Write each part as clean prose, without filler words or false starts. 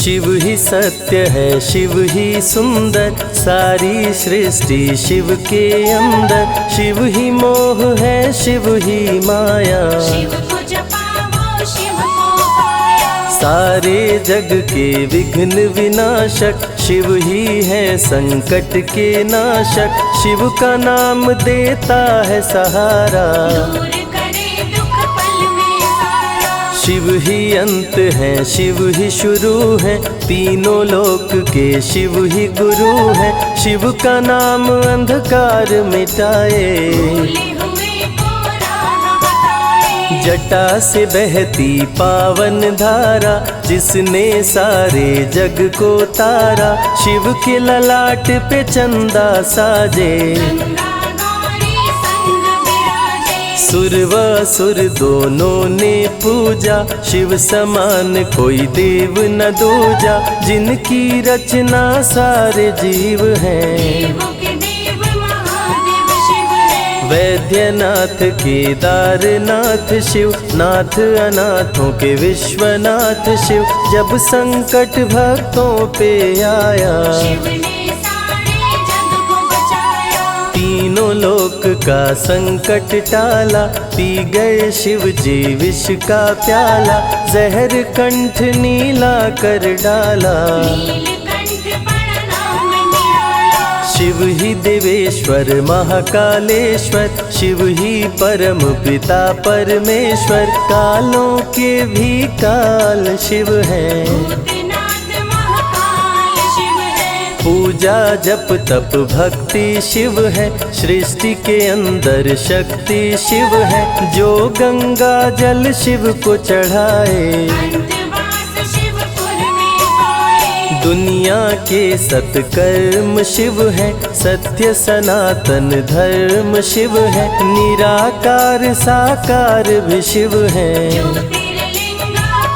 शिव ही सत्य है, शिव ही सुंदर, सारी सृष्टि शिव के अंदर। शिव ही मोह है, शिव ही माया, शिव को जपाओ शिव को पाया। सारे जग के विघ्न विनाशक, शिव ही है संकट के नाशक। शिव का नाम देता है सहारा, दूर करे दुख पल में सारा। शिव ही अंत है, शिव ही शुरू है, तीनों लोक के शिव ही गुरु है। शिव का नाम अंधकार मिटाए, भूले हुए को राह बताए। जटा से बहती पावन धारा, जिसने सारे जग को तारा। शिव के ललाट पे चंदा साजे, गंगा गौरी संग विराजे। सुर व असुर दोनों ने पूजा, शिव समान कोई देव न दूजा। जिनकी रचना सारे जीव हैं, देवों के देव महादेव शिव है। वैद्यनाथ केदारनाथ शिव, नाथ अनाथों के विश्वनाथ शिव। जब संकट भक्तों पे आया, शिव ने सारे जग को बचाया। तीनों लोक का संकट टाला, पी गए शिव जी विष का प्याला। जहर कंठ नीला कर डाला, नीलकंठ बड़ा नाम निराला। शिव ही देवेश्वर महाकालेश्वर, शिव ही परम पिता परमेश्वर। कालों के भी काल शिव हैं, भूतनाथ महाकाल शिव है। पूजा जप तप भक्ति शिव है, सृष्टि के अंदर शक्ति शिव है। जो गंगा जल शिव को चढ़ाए, अंतवास शिवपुर में पाए। दुनिया के सत्कर्म शिव है, सत्य सनातन धर्म शिव है। निराकार साकार भी शिव है, ज्योतिर्लिंगाकार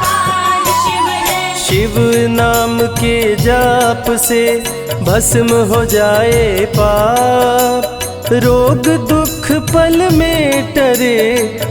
शिव है। शिव नाम के जाप से भस्म हो जाए पाप। रोग दुख पल में टरे,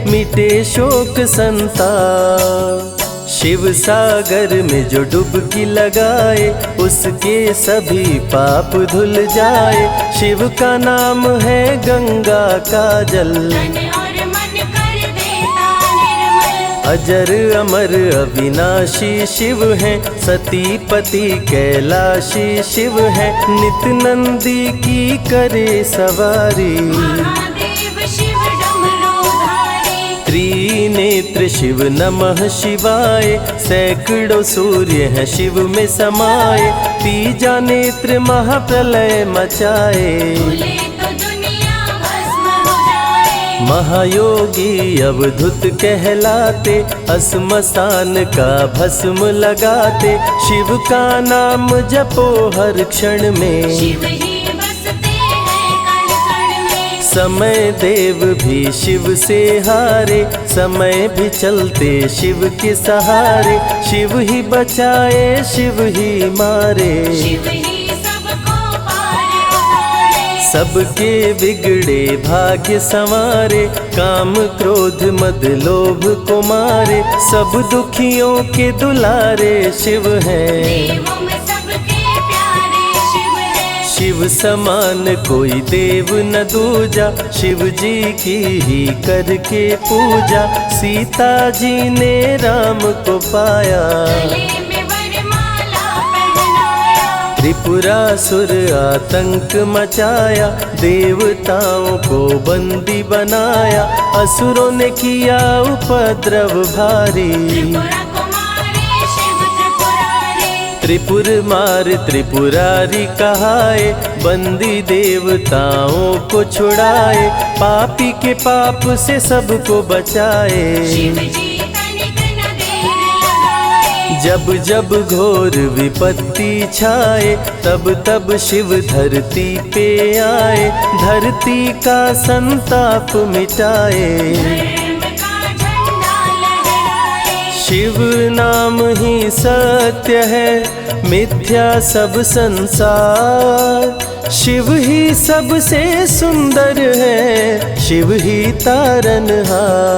मिटे शोक संताप। शिव सागर में जो डुबकी लगाए, उसके सभी पाप धुल जाए। शिव का नाम है गंगा का जल, तन और मन कर देता निर्मल। अजर अमर अविनाशी शिव है, सती पति कैलाशी शिव है। नित नंदी की करे सवारी, महादेव शिव डमरूधारी। त्रिनेत्र शिव नमः शिवाय। सैकड़ों सूर्य हैं शिव में समाये, तीजा नेत्र महाप्रलय मचाए। भूले तो दुनिया भस्म हो जाए। महायोगी अवधूत कहलाते, अस्मशान का भस्म लगाते। शिव का नाम जपो हर क्षण में, शिव ही बसते हैं कण कण में। समय देव भी शिव से हारे, समय भी चलते शिव के सहारे। शिव ही बचाए शिव ही मारे, शिव ही सबको पार उतारे। सबके बिगड़े भाग्य संवारे। काम क्रोध मद लोभ को मारे, सब दुखियों के दुलारे शिव हैं। देवों में सबके प्यारे शिव है। शिव समान कोई देव न दूजा, शिव जी की ही करके पूजा। सीता जी ने राम को पाया, गले में वरमाला पहनाया। त्रिपुरासुर आतंक मचाया, देवताओं को बंदी बनाया। असुरों ने किया उपद्रव भारी, त्रिपुरा कुमारी शिव त्रिपुरारी। त्रिपुर मार त्रिपुरारी कहाए, बंदी देवताओं को छुड़ाए। पापी के पाप से सबको बचाए, शिव जी तनिक न देर लगाए। जब जब घोर विपत्ति छाए, तब तब शिव धरती पे आए। धरती का संताप मिटाए, धर्म का झंडा लहराए। शिव नाम ही सत्य है, मिथ्या सब संसार। शिव ही सबसे सुंदर है, शिव ही तारनहार।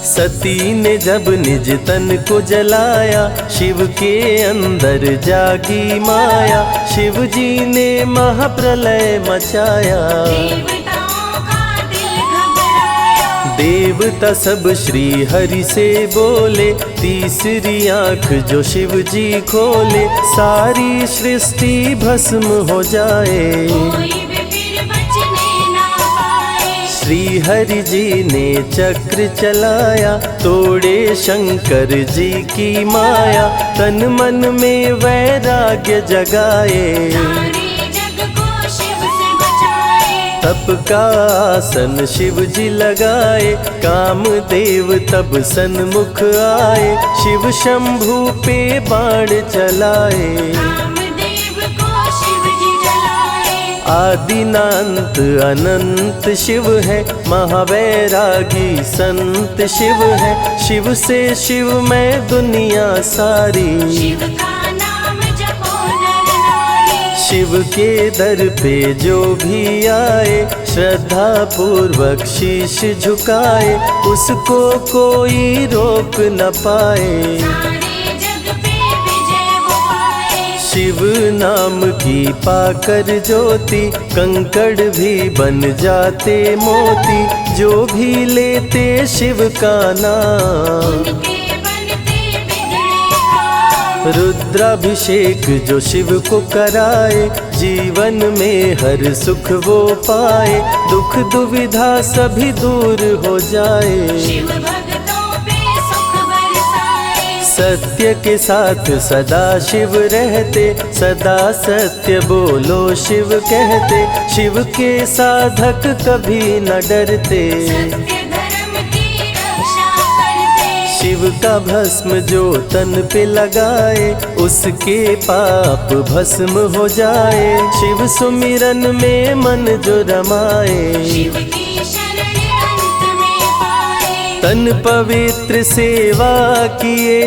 सती ने जब निज तन को जलाया, शिव के अंदर जागी माया, शिव जी ने महाप्रलय मचाया। देवताओं का दिल घबराया, देवता सब श्री हरि से बोले, तीसरी आंख जो शिव जी खोले, सारी सृष्टि भस्म हो जाए। कोई भी फिर बचने ना पाए। श्री हरि जी ने चक्र चलाया, तोड़े शंकर जी की माया, तन मन में वैराग्य जगाए। सारे जग को शिव से बचाए। तप का आसन शिव जी लगाए, कामदेव तब सन्मुख आए, शिव शंभू पे बाण चलाए। कामदेव को शिव जी जलाए। आदिनांत अनंत शिव है, महावैरागी संत शिव है, शिव से शिव में दुनिया सारी। शिव का नाम जपो नर नारी। शिव के दर पे जो भी आए, श्रद्धा पूर्वक शीश झुकाए, उसको कोई रोक न पाए। सारे जग पे विजय वो पाए। शिव नाम की पाकर ज्योति, कंकड़ भी बन जाते मोती, जो भी लेते शिव का नाम। उनके बनते बिगड़े काम। रुद्राभिषेक जो शिव को कराए, जीवन में हर सुख वो पाए, दुख दुविधा सभी दूर हो जाए। शिव भक्तों पे सुख बरसाए। सत्य के साथ सदा शिव रहते, सदा सत्य बोलो शिव कहते, शिव के साधक कभी न डरते। सत्य धर्म की रक्षा करते। शिव का भस्म जो तन पे लगाए, उसके पाप भस्म हो जाए। शिव सुमिरन में मन जो रमाए, शिव की शरण अंत में पाए। तन पवित्र सेवा किए,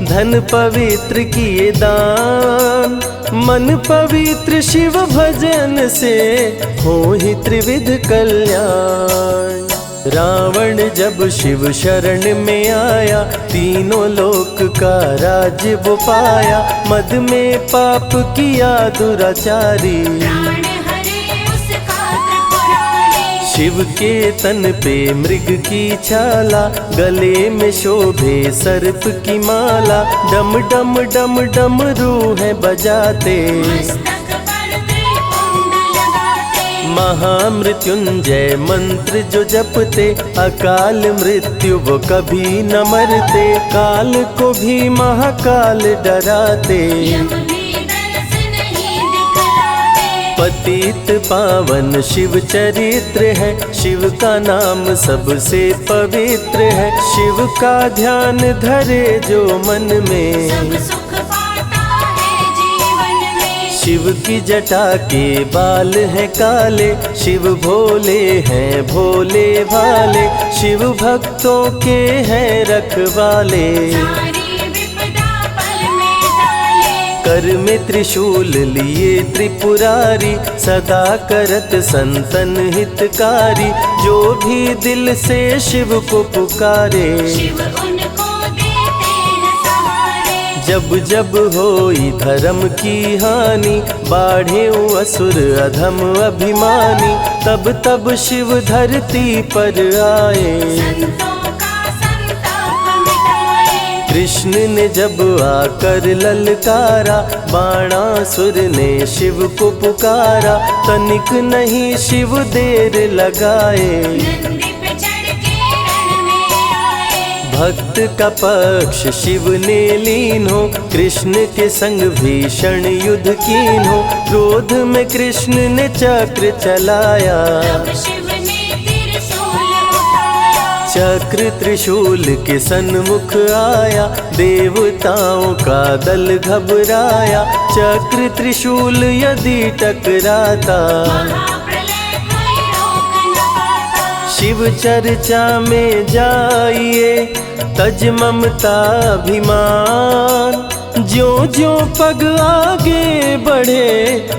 धन पवित्र किए दान, मन पवित्र शिव भजन से हो ही त्रिविध कल्याण। रावण जब शिव शरण में आया, तीनों लोक का राज्य वो पाया, मद में पाप किया दुराचारी। प्राण हरे उसका त्रिपुरारी। शिव के तन पे मृग की छाला, गले में शोभे सर्प की माला, डम डम डम डम रूह बजाते। मस्तक पर त्रिपुंड लगाते। महामृत्युंजय मंत्र जो जपते, अकाल मृत्यु वो कभी न मरते, काल को भी महाकाल डराते। यम भी दरस नहीं दिखलाते। पतित पावन शिव चरित्र है, शिव का नाम सबसे पवित्र है, शिव का ध्यान धरे जो मन में, सब सुख पाता है जीवन में। शिव की जटा के बाल हैं काले, शिव भोले हैं भोले भाले, शिव भक्तों के हैं रखवाले। सारी विपदा पल में टाले। कर में त्रिशूल लिए त्रिपुरारी, सदा करत संतन हितकारी, जो भी दिल से शिव को पुकारे। शिव उनको देते हैं सहारे। जब जब होई धर्म की हानि, बाढ़े असुर अधम अभिमानी, तब तब शिव धरती पर आए। संतों का संताप मिटाए। कृष्ण ने जब आकर ललकारा, बाणासुर ने शिव को पुकारा, तनिक नहीं शिव देर लगाए। नंदी पे चढ़ के रण में आए। भक्त का पक्ष शिव ने लीन हो, कृष्ण के संग भीषण युद्ध कीन हो, क्रोध में कृष्ण ने चक्र चलाया। तब शिव ने त्रिशूल उठाया। चक्र त्रिशूल के सन्मुख आया, देवताओं का दल घबराया, चक्र त्रिशूल यदि टकराता, महाप्रलय कोई रोक न पाता। शिव चर्चा में जाइए, तज ममता अभिमान, ज्यों ज्यों पग आगे बढ़े,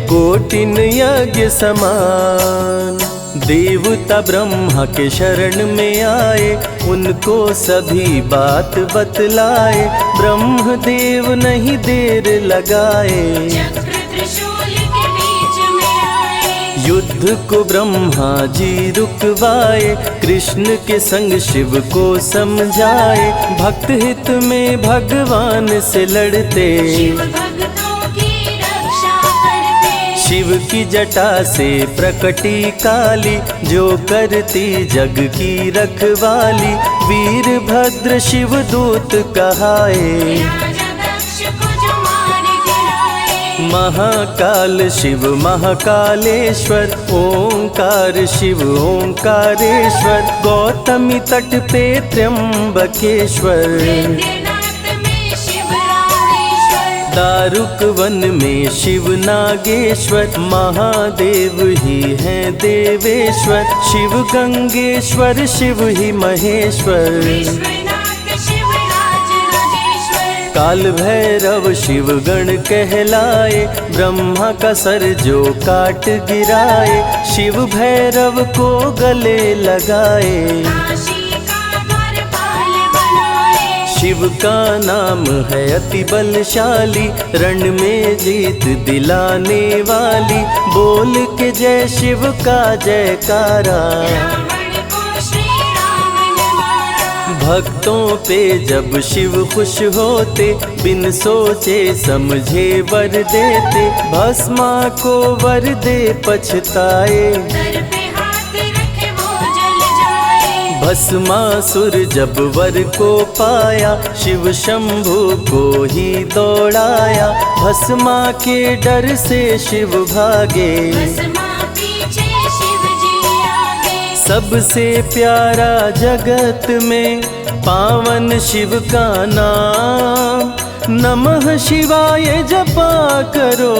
कोटिन यज्ञ समान। देवता ब्रह्मा के शरण में आए, उनको सभी बात बतलाए। ब्रह्मदेव नहीं देर लगाए, चक्र त्रिशूल के बीच में आए। युद्ध को ब्रह्मा जी रुकवाए, कृष्ण के संग शिव को समझाए। भक्त हित में भगवान से लड़ते, शिव भक्तों की रक्षा करते। शिव की जटा से प्रकटी काली, जो करती जग की रखवाली। वीरभद्र शिव दूत कहाए, राजा दक्ष को जो मार गिराए। महाकाल शिव महाकालेश्वर, ओंकार शिव ओंकारेश्वर। गौतमी तट पे त्र्यंबकेश्वर, वैद्यनाथ में शिव रामेश्वर। दारुक वन में शिव नागेश्वर। महादेव ही हैं देवेश्वर, शिव गंगेश्वर शिव ही महेश्वर। विश्वनाथ शिव राज राजेश्वर। काल भैरव शिव गण कहलाए, ब्रह्मा का सर जो काट गिराए। शिव भैरव को गले लगाए, काशी का द्वारपाल बनाए। शिव का नाम है अति बलशाली, रण में जीत दिलाने वाली। बोल के जय शिव का जयकारा, रावण को श्री राम ने मारा। भक्तों पे जब शिव खुश होते, बिन सोचे समझे वर देते। भस्मा को वर दे पछताए, सर पे हाथ रखे वो जल जाए। भस्मासुर जब वर को पाया, शिव शंभु को ही दौड़ाया। भस्मा के डर से शिव भागे, भस्मा पीछे शिव जी आगे। सबसे प्यारा जगत में पावन शिव का नाम। नमः शिवाय जपा करो,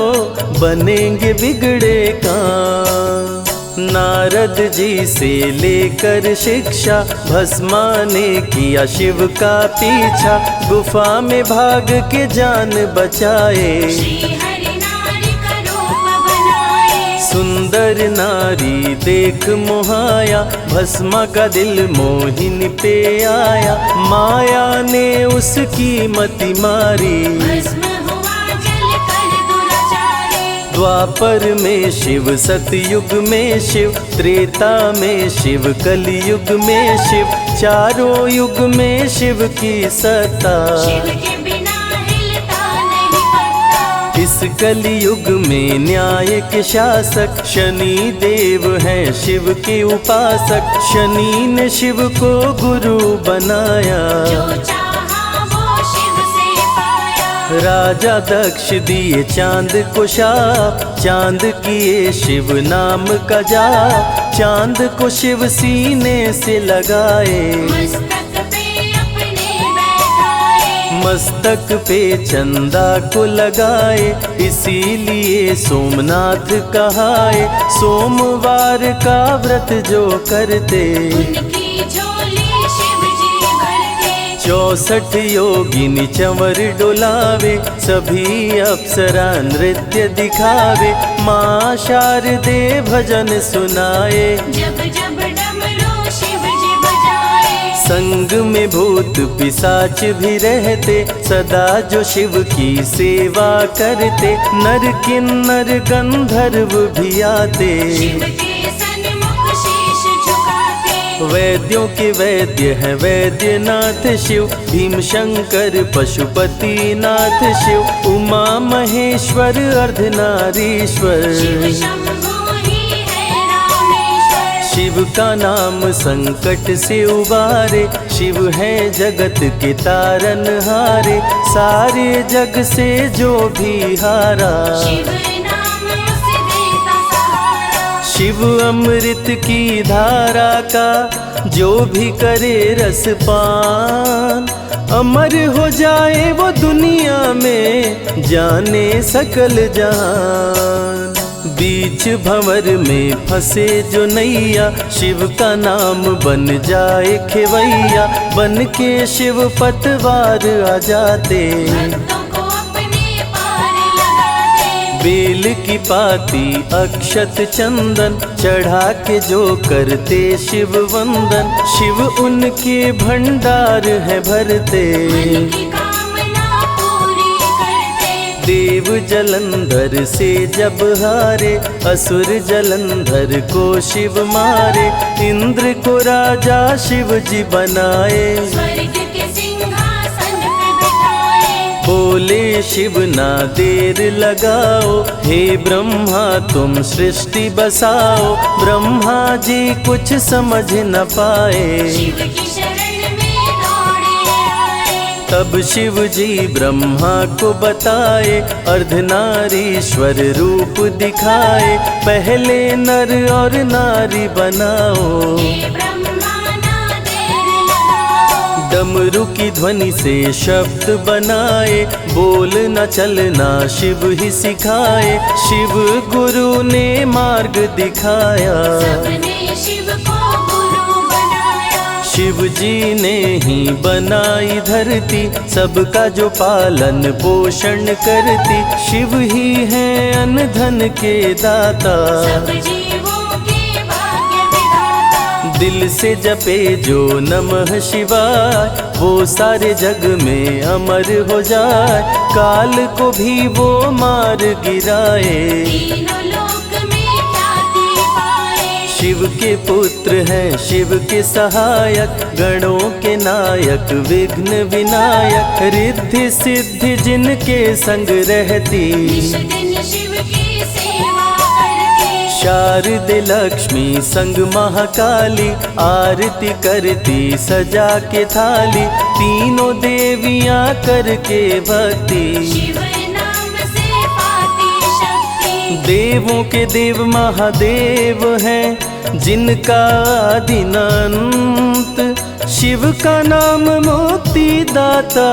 बनेंगे बिगड़े काम। नारद जी से लेकर शिक्षा, भस्मा ने किया शिव का पीछा। गुफा में भाग के जान बचाए, श्री हरि नारी का रूप बनाए। सुंदर नारी देख मोहाया, भस्मा का दिल मोहिनी पे आया। माया ने उसकी मति मारी, भस्म हुआ जल कर दुराचारी। द्वापर में शिव सतयुग में शिव, त्रेता में शिव कलयुग में शिव। चारों युग में शिव की सत्ता, शिव के बिना हिलता नहीं पत्ता। इस कलयुग में न्याय के शासक, शनि देव हैं शिव के उपासक। शनि ने शिव को गुरु बनाया, जो चाहा वो शिव से पाया। राजा दक्ष दिए चांद को शाप, चांद किए शिव नाम का जाप। चांद को शिव सीने से लगाए, मस्तक पे अपने बैठाए। मस्तक पे चंदा को लगाए। इसीलिए सोमनाथ कहाए, सोमवार का व्रत जो करते। उनकी झोली शिव जी भरते। 64 योगिनी चंवर डोलावे, सभी अप्सरा नृत्य दिखावे। माँ शारदे भजन सुनाए, जब जब डमरू शिव जी बजाए। संग में भूत पिशाच भी रहते, सदा जो शिव की सेवा करते। नर किन्नर गंधर्व भी आते, शिव के सन्मुख शीश झुकाते। वैद्यों के वैद्य है वैद्यनाथ शिव। भीम शंकर पशुपति नाथ शिव। उमा महेश्वर अर्धनारीश्वर, शिव शंभु ही है रामेश्वर। शिव का नाम संकट से उबारे। शिव है जगत के तारनहारे, सारे जग से जो भी हारा। शिव नाम उसे देता सहारा। शिव अमृत की धारा का जो भी करे रसपान, अमर हो जाए वो दुनिया में, जाने सकल जहान। बीच भंवर में फंसे जो नैया, शिव का नाम बन जाए खेवैया। बन के शिव पतवार आ जाते, भक्तों को अपने पार लगाते। बेल की पाती अक्षत चंदन चढ़ा के जो करते शिव वंदन, शिव उनके भंडार है भरते। मन की कामना पूरी करते। देव जलंधर से जब हारे, असुर जलंधर को शिव मारे। इंद्र को राजा शिव जी बनाए, स्वर्ग के सिंहासन पे बिठाए। बोले शिव ना देर लगाओ, हे ब्रह्मा तुम सृष्टि बसाओ। ब्रह्मा जी कुछ समझ न पाए, शिव की शरण में दौड़े आए। तब शिव जी ब्रह्मा को बताए, अर्धनारीश्वर रूप दिखाए। पहले नर और नारी बनाओ, हे ब्रह्मा ना देर लगाओ। डमरू की ध्वनि से शब्द बनाए, बोलना चलना शिव ही सिखाए। शिव गुरु ने मार्ग दिखाया, सबने शिव को गुरु बनाया। शिव जी ने ही बनाई धरती, सबका जो पालन पोषण करती। शिव ही है अन्न धन के दाता, सब जीवों के भाग्य विधाता। दिल से जपे जो नमः शिवाय, वो सारे जग में अमर हो जाए। काल को भी वो मार गिराए, तीनों लोक में ख्याति पाए। शिव के पुत्र हैं शिव के सहायक, गणों के नायक विघ्न विनायक। रिद्धि सिद्धि जिनके संग रहती, निश दिन शिव की सेवा करते। शारदे लक्ष्मी संग महाकाली, आरती करती सजा के थाली। तीनों देवियां करके भक्ति, शिव नाम से पाती शक्ति। देवों के देव महादेव हैं, जिनका आदि न अंत। शिव का नाम मुक्ति दाता,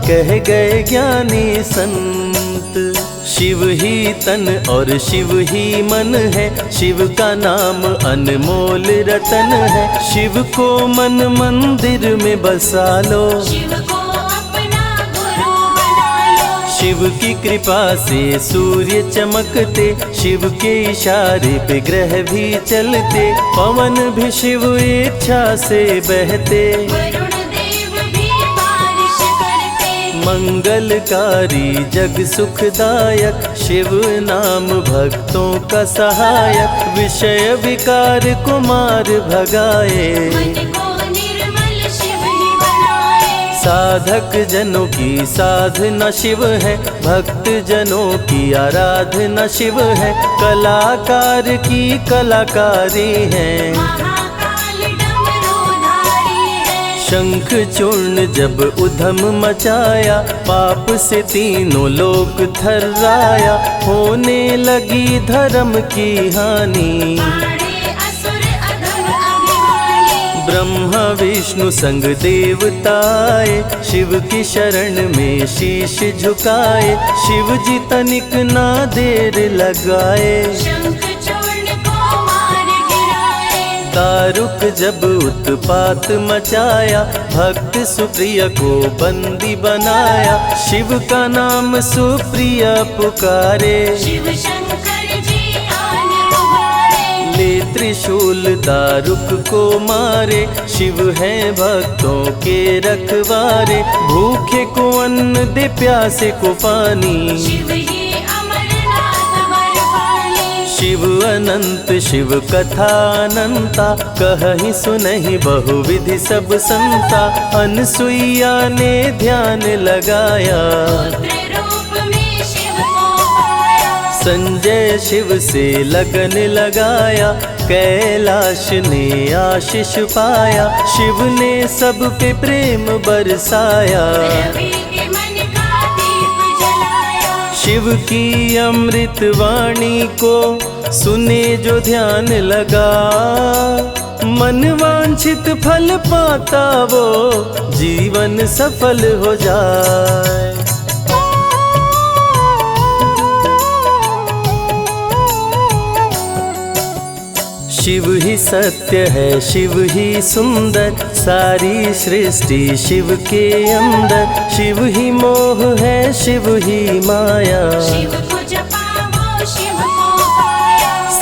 कह गए ज्ञानी संत। शिव ही तन और शिव ही मन है, शिव का नाम अनमोल रतन है। शिव को मन मंदिर में बसा लो, शिव को अपना गुरु बना लो। शिव की कृपा से सूर्य चमकते, शिव के इशारे पे ग्रह भी चलते। पवन भी शिव इच्छा से बहते, वरुण देव भी बारिश करते। मंगलकारी जग सुखदायक, शिव नाम भक्तों का सहायक। विषय विकार को मार भगाए, मन को निर्मल शिव ही बनाए। साधक जनों की साधना शिव है, भक्त जनों की आराधना शिव है। कलाकार की कलाकारी है, महाकाल डमरूधारी है। शंख चूर्ण जब उधम मचाया, पाप से तीनों लोक थर्राया। होने लगी धर्म की हानि, बाड़े असुर अधम अभिमानी। ब्रह्मा विष्णु संग देवताए, शिव की शरण में शीश झुकाए। शिव जी तनिक ना देर लगाए, शंख चूर्ण को मार गिराए। दारुक जब उत्पात मचाया, भक्त सुप्रिय को बंदी बनाया। शिव का नाम सुप्रिय पुकारे, शिव शंकर जी आन उबारे। ले त्रिशूल दारुक को मारे। शिव है भक्तों के रखवारे, भूखे को अन्न दे प्यासे को पानी। शिव ही अमरनाथ वर पानी। शिव अनंत शिव कथा अनंता, कहीं सुनहि बहुविधि सब संता। अनसुईया ने ध्यान लगाया, पुत्र रूप में शिव को पाया। संजय शिव से लगन लगाया। कैलाश ने आशीष पाया, शिव ने सब पे प्रेम बरसाया। रवि के मन का दीप जलाया। शिव की अमृत वाणी को सुने जो ध्यान लगा, मन वांछित फल पाता वो जीवन सफल हो जाए। शिव ही सत्य है, शिव ही सुंदर, सारी सृष्टि शिव के अंदर। शिव ही मोह है, शिव ही माया, शिव को जपा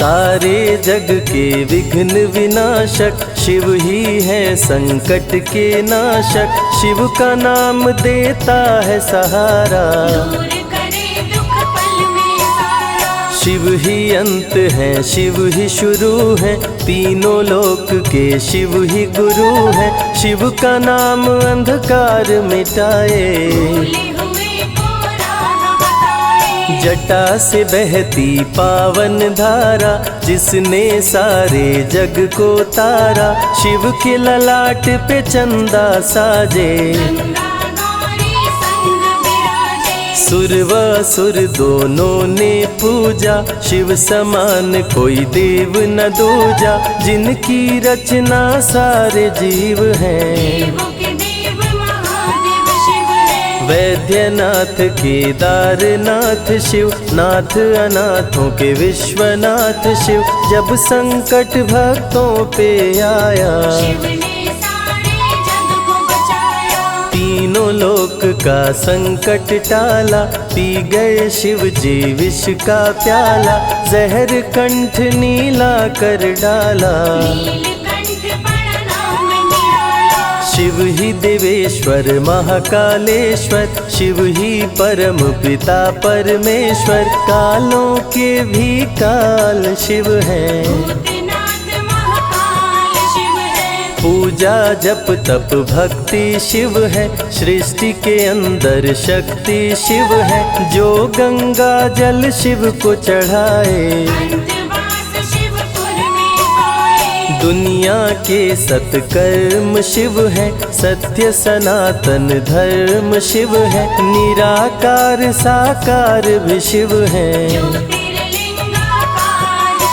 सारे जग के विघ्न विनाशक शिव ही है संकट के नाशक। शिव का नाम देता है सहारा, दूर करे दुख पल में सारा। शिव ही अंत है शिव ही शुरू है, तीनों लोक के शिव ही गुरु है। शिव का नाम अंधकार मिटाए, भूले हुए को राह बताए। जटा से बहती पावन धारा, जिसने सारे जग को तारा। शिव के ललाट पे चंदा साजे, गंगा गौरी संग विराजे। सुर व असुर दोनों ने पूजा, शिव समान कोई देव न दूजा। जिनकी रचना सारे जीव हैं, देवों के देव महादेव शिव है। वैद्यनाथ केदारनाथ शिव, नाथ अनाथों के विश्वनाथ शिव। जब संकट भक्तों पे आया, शिव ने सारे जग को बचाया। तीनों लोक का संकट टाला। पी गए शिव जी विष का प्याला, जहर कंठ नीला कर डाला। नीलकंठ बड़ा नाम निराला। शिव ही देवेश्वर महाकालेश्वर, शिव ही परम पिता परमेश्वर। कालों के भी काल शिव हैं, भूतनाथ महाकाल शिव है। पूजा जप तप भक्ति शिव है। सृष्टि के अंदर शक्ति शिव है, जो गंगा जल शिव को चढ़ाए। अंतवास शिवपुर में पाए। दुनिया के सत्कर्म शिव है, सत्य सनातन धर्म शिव है। निराकार साकार भी शिव है, ज्योतिर्लिंगाकार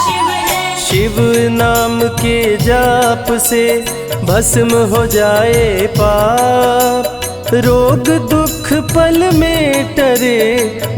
शिव है। शिव नाम के जाप से भस्म हो जाए पाप। रोग दुख पल में टरे,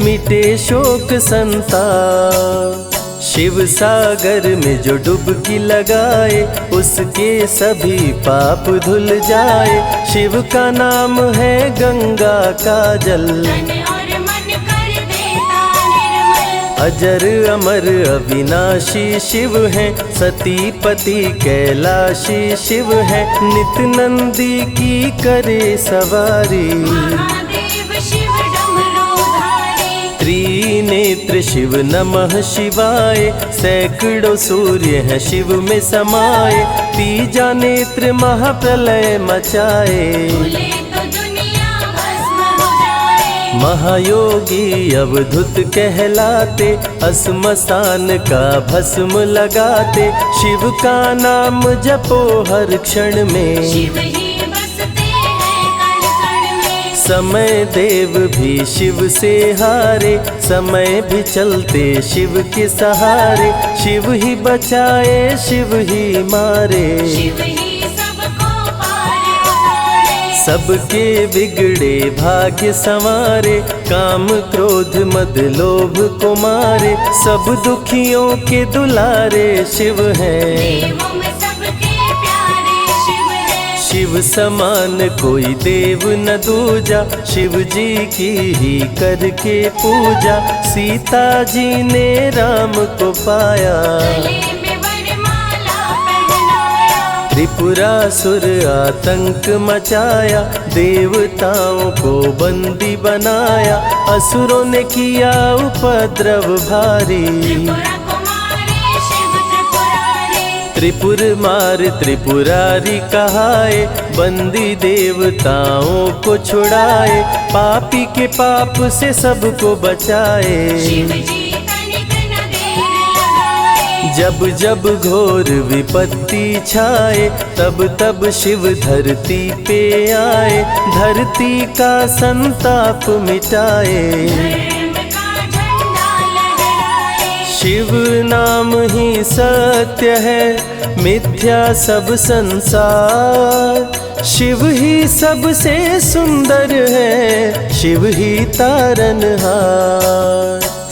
मिटे शोक संताप। शिव सागर में जो डुबकी लगाए, उसके सभी पाप धुल जाए। शिव का नाम है गंगा का जल, तन और मन कर देता निर्मल। अजर अमर अविनाशी शिव है। सतीपति कैलाशी शिव है, नित नंदी की करे सवारी। महादेव शिव डमरूधारी। त्रिनेत्र शिव नमः शिवाय, सैकड़ों सूर्य हैं शिव में समाये। तीजा नेत्र महाप्रलय मचाए, भूले तो दुनिया भस्म हो जाए। महायोगी अवधूत कहलाते, अस्मशान का भस्म लगाते। शिव का नाम जपो हर क्षण में, शिव ही बसते हैं कण कण में। समय देव भी शिव से हारे, समय भी चलते शिव के सहारे। शिव ही बचाए शिव ही मारे, शिव ही सबको पार उतारे। सबके बिगड़े भाग्य संवारे। काम क्रोध मद लोभ को मारे, सब दुखियों के दुलारे शिव हैं। देवों में सबके प्यारे शिव है। शिव समान कोई देव न दूजा, शिव जी की ही करके पूजा। सीता जी ने राम को पाया, गले में वरमाला पहनाया। त्रिपुरासुर आतंक मचाया। देवताओं को बंदी बनाया, असुरों ने किया उपद्रव भारी। त्रिपुरा कुमारी शिव त्रिपुरारी। त्रिपुर मार त्रिपुरारी कहाए, बंदी देवताओं को छुड़ाए। पापी के पाप से सबको बचाए, शिव जी तनिक न देर लगाए। जब जब घोर विपत्ति छाए, तब तब शिव धरती पे आए। धरती का संताप मिटाए, धर्म का झंडा लहराए। शिव नाम ही सत्य है, मिथ्या सब संसार। शिव ही सबसे सुंदर है, शिव ही तारनहार।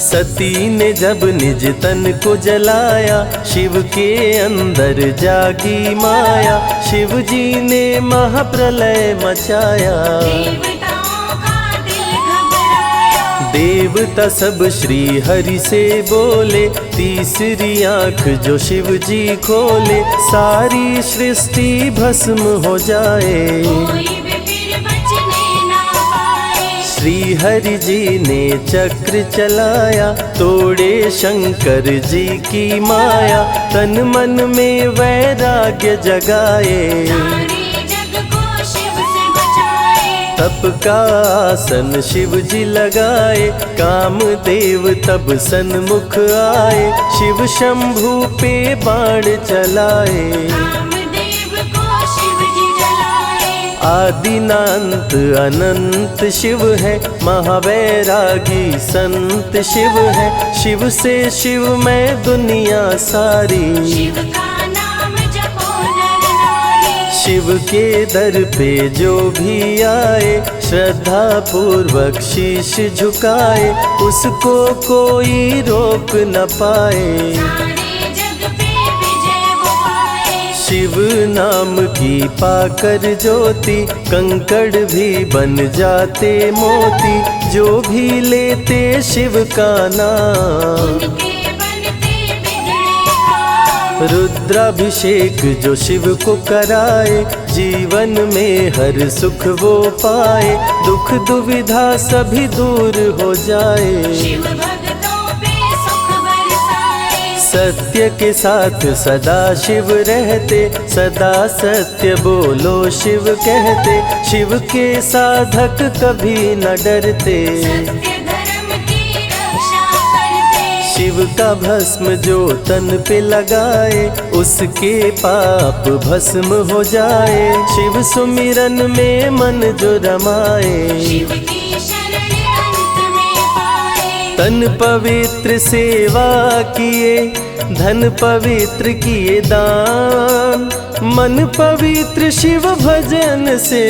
सती ने जब निज तन को जलाया, शिव के अंदर जागी माया। शिव जी ने महाप्रलय मचाया, देवताओं का दिल घबराया। देवता सब श्री हरि से बोले, तीसरी आंख जो शिव जी खोले, सारी सृष्टि भस्म हो जाए। कोई भी फिर बचने ना पाए। श्री हरि जी ने चक्र चलाया, तोड़े शंकर जी की माया, तन मन में वैराग्य जगाए। सारे जग को शिव से बचाए। तप का आसन शिव जी लगाए, कामदेव तब सन्मुख आए, शिव शंभू पे बाण चलाए। कामदेव को शिव जी जलाए। आदिनांत अनंत शिव है, महावैरागी संत शिव है, शिव से शिव में दुनिया सारी। शिव का नाम जपो नर नारी। शिव के दर पे जो भी आए, श्रद्धा पूर्वक शीश झुकाए, उसको कोई रोक न पाए। सारे जग पे विजय वो पाए। शिव नाम की पाकर ज्योति, कंकड़ भी बन जाते मोती, जो भी लेते शिव का नाम। उनके बनते बिगड़े काम। रुद्राभिषेक जो शिव को कराए, जीवन में हर सुख वो पाए, दुख दुविधा सभी दूर हो जाए। शिव भक्तों पे सुख बरसाए। सत्य के साथ सदा शिव रहते, सदा सत्य बोलो शिव कहते, शिव के साधक कभी न डरते। सत्य धर्म की रक्षा करते। शिव का भस्म जो तन पे लगाए, उसके पाप भस्म हो जाए। शिव सुमिरन में मन जो रमाए, शिव की शरण अंत में पाए। तन पवित्र सेवा किए, धन पवित्र किए दान, मन पवित्र शिव भजन से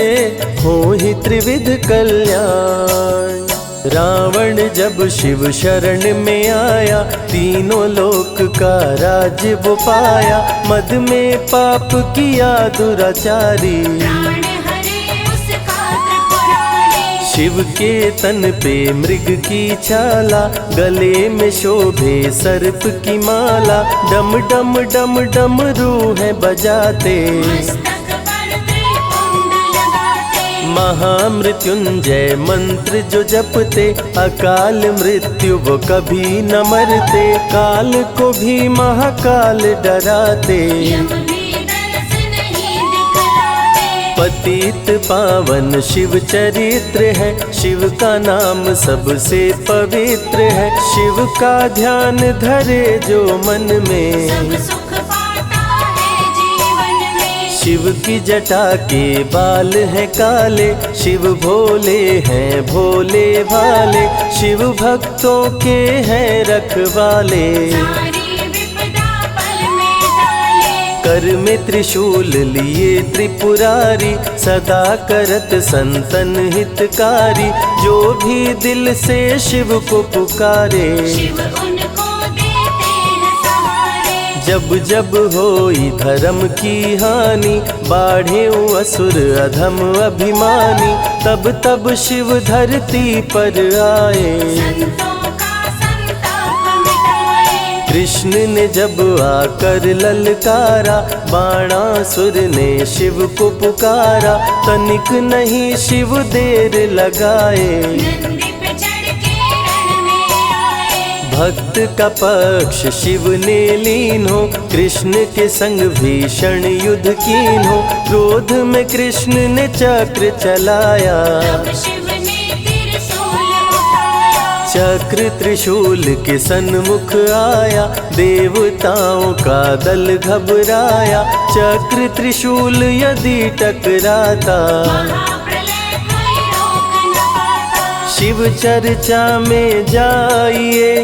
हो ही त्रिविध कल्याण। रावण जब शिव शरण में आया, तीनों लोक का राज्य वो पाया, मद में पाप किया दुराचारी। प्राण हरे उसका त्रिपुरारी। शिव के तन पे मृग की छाला, गले में शोभे सर्प की माला, डम डम डम डम रूहें बजाते। मस्तक पर त्रिपुंड लगाते। महामृत्युंजय मंत्र जो जपते, अकाल मृत्यु वो कभी न मरते, काल को भी महाकाल डराते। यम भी दरस नहीं दिखलाते। पतित पावन शिव चरित्र है, शिव का नाम सबसे पवित्र है, शिव का ध्यान धरे जो मन में, सब सुख पाता है जीवन में। शिव की जटा के बाल हैं काले, शिव भोले हैं भोले भाले, शिव भक्तों के हैं रखवाले। सारी विपदा पल में टाले। कर में त्रिशूल लिए त्रिपुरारी, सदा करत संतन हितकारी, जो भी दिल से शिव को पुकारे। शिव उनको देते हैं सहारे। जब जब होई धर्म की हानि, बाढ़े असुर अधम अभिमानी, तब तब शिव धरती पर आए। संतों का संताप मिटाए। कृष्ण ने जब आकर ललकारा, बाणासुर ने शिव को पुकारा, तनिक नहीं शिव देर लगाए। नंदी पे चढ़ के रण में आए। भक्त का पक्ष शिव ने लीन हो, कृष्ण के संग भीषण युद्ध कीन हो, क्रोध में कृष्ण ने चक्र चलाया। तब शिव ने त्रिशूल उठाया। चक्र त्रिशूल के सन्मुख आया, देवताओं का दल घबराया, चक्र त्रिशूल यदि टकराता, महाप्रलय कोई रोक न पाता। शिव चर्चा में जाइए,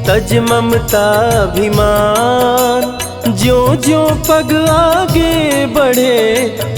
तज ममता अभिमान, ज्यों ज्यों पग आगे बढ़े,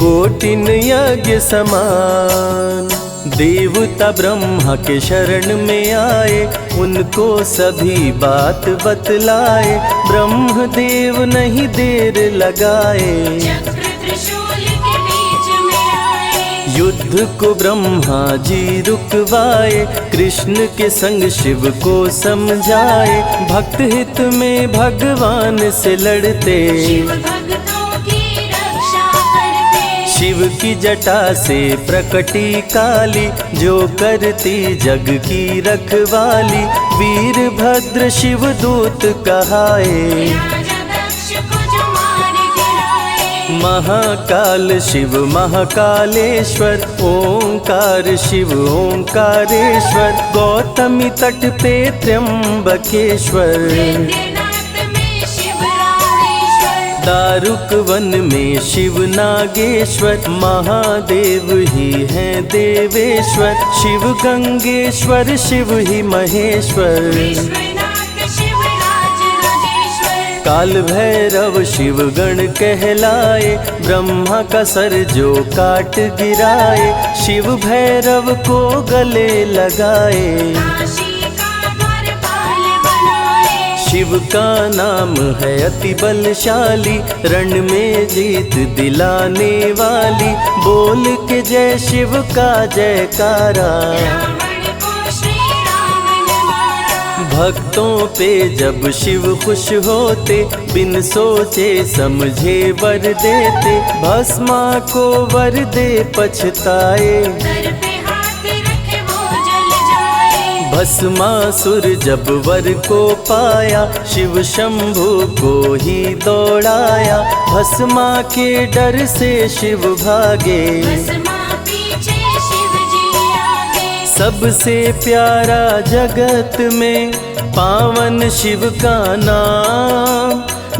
कोटिन यज्ञ समान। देवता ब्रह्मा के शरण में आए, उनको सभी बात बतलाए, ब्रह्मदेव नहीं देर लगाए। चक्र त्रिशूल के बीच में आए। युद्ध को ब्रह्मा जी रुकवाए, कृष्ण के संग शिव को समझाए। भक्त हित में भगवान से लड़ते, शिव भक्तों की रक्षा करते। शिव की जटा से प्रकटी काली, जो करती जग की रखवाली। वीरभद्र शिव दूत कहाए, राजा दक्ष को जो मार गिराए। महाकाल शिव महाकालेश्वर, ओंकार शिव ओंकारेश्वर। गौतमी तट पे त्र्यंबकेश्वर, वैद्यनाथ में शिव रामेश्वर। दारुक वन में शिव नागेश्वर। महादेव ही हैं देवेश्वर, शिव गंगेश्वर शिव ही महेश्वर। विश्वनाथ शिव राजराजेश्वर। काल भैरव शिव गण कहलाए, ब्रह्मा का सर जो काट गिराए। शिव भैरव को गले लगाए, काशी का द्वारपाल बनाए। शिव का नाम है अति बलशाली, रण में जीत दिलाने वाली। बोल के जय शिव का जयकारा, रावण को श्री राम ने मारा। भक्तों पे जब शिव खुश होते, बिन सोचे समझे वर देते। भस्मा को वर दे पछताए, सर पे हाथ रखे वो जल जाए। भस्मासुर जब वर को पाया, शिव शंभु को ही दौड़ाया। भस्मा के डर से शिव भागे, भस्मा पीछे शिव जी आगे। सबसे प्यारा जगत में पावन शिव का नाम।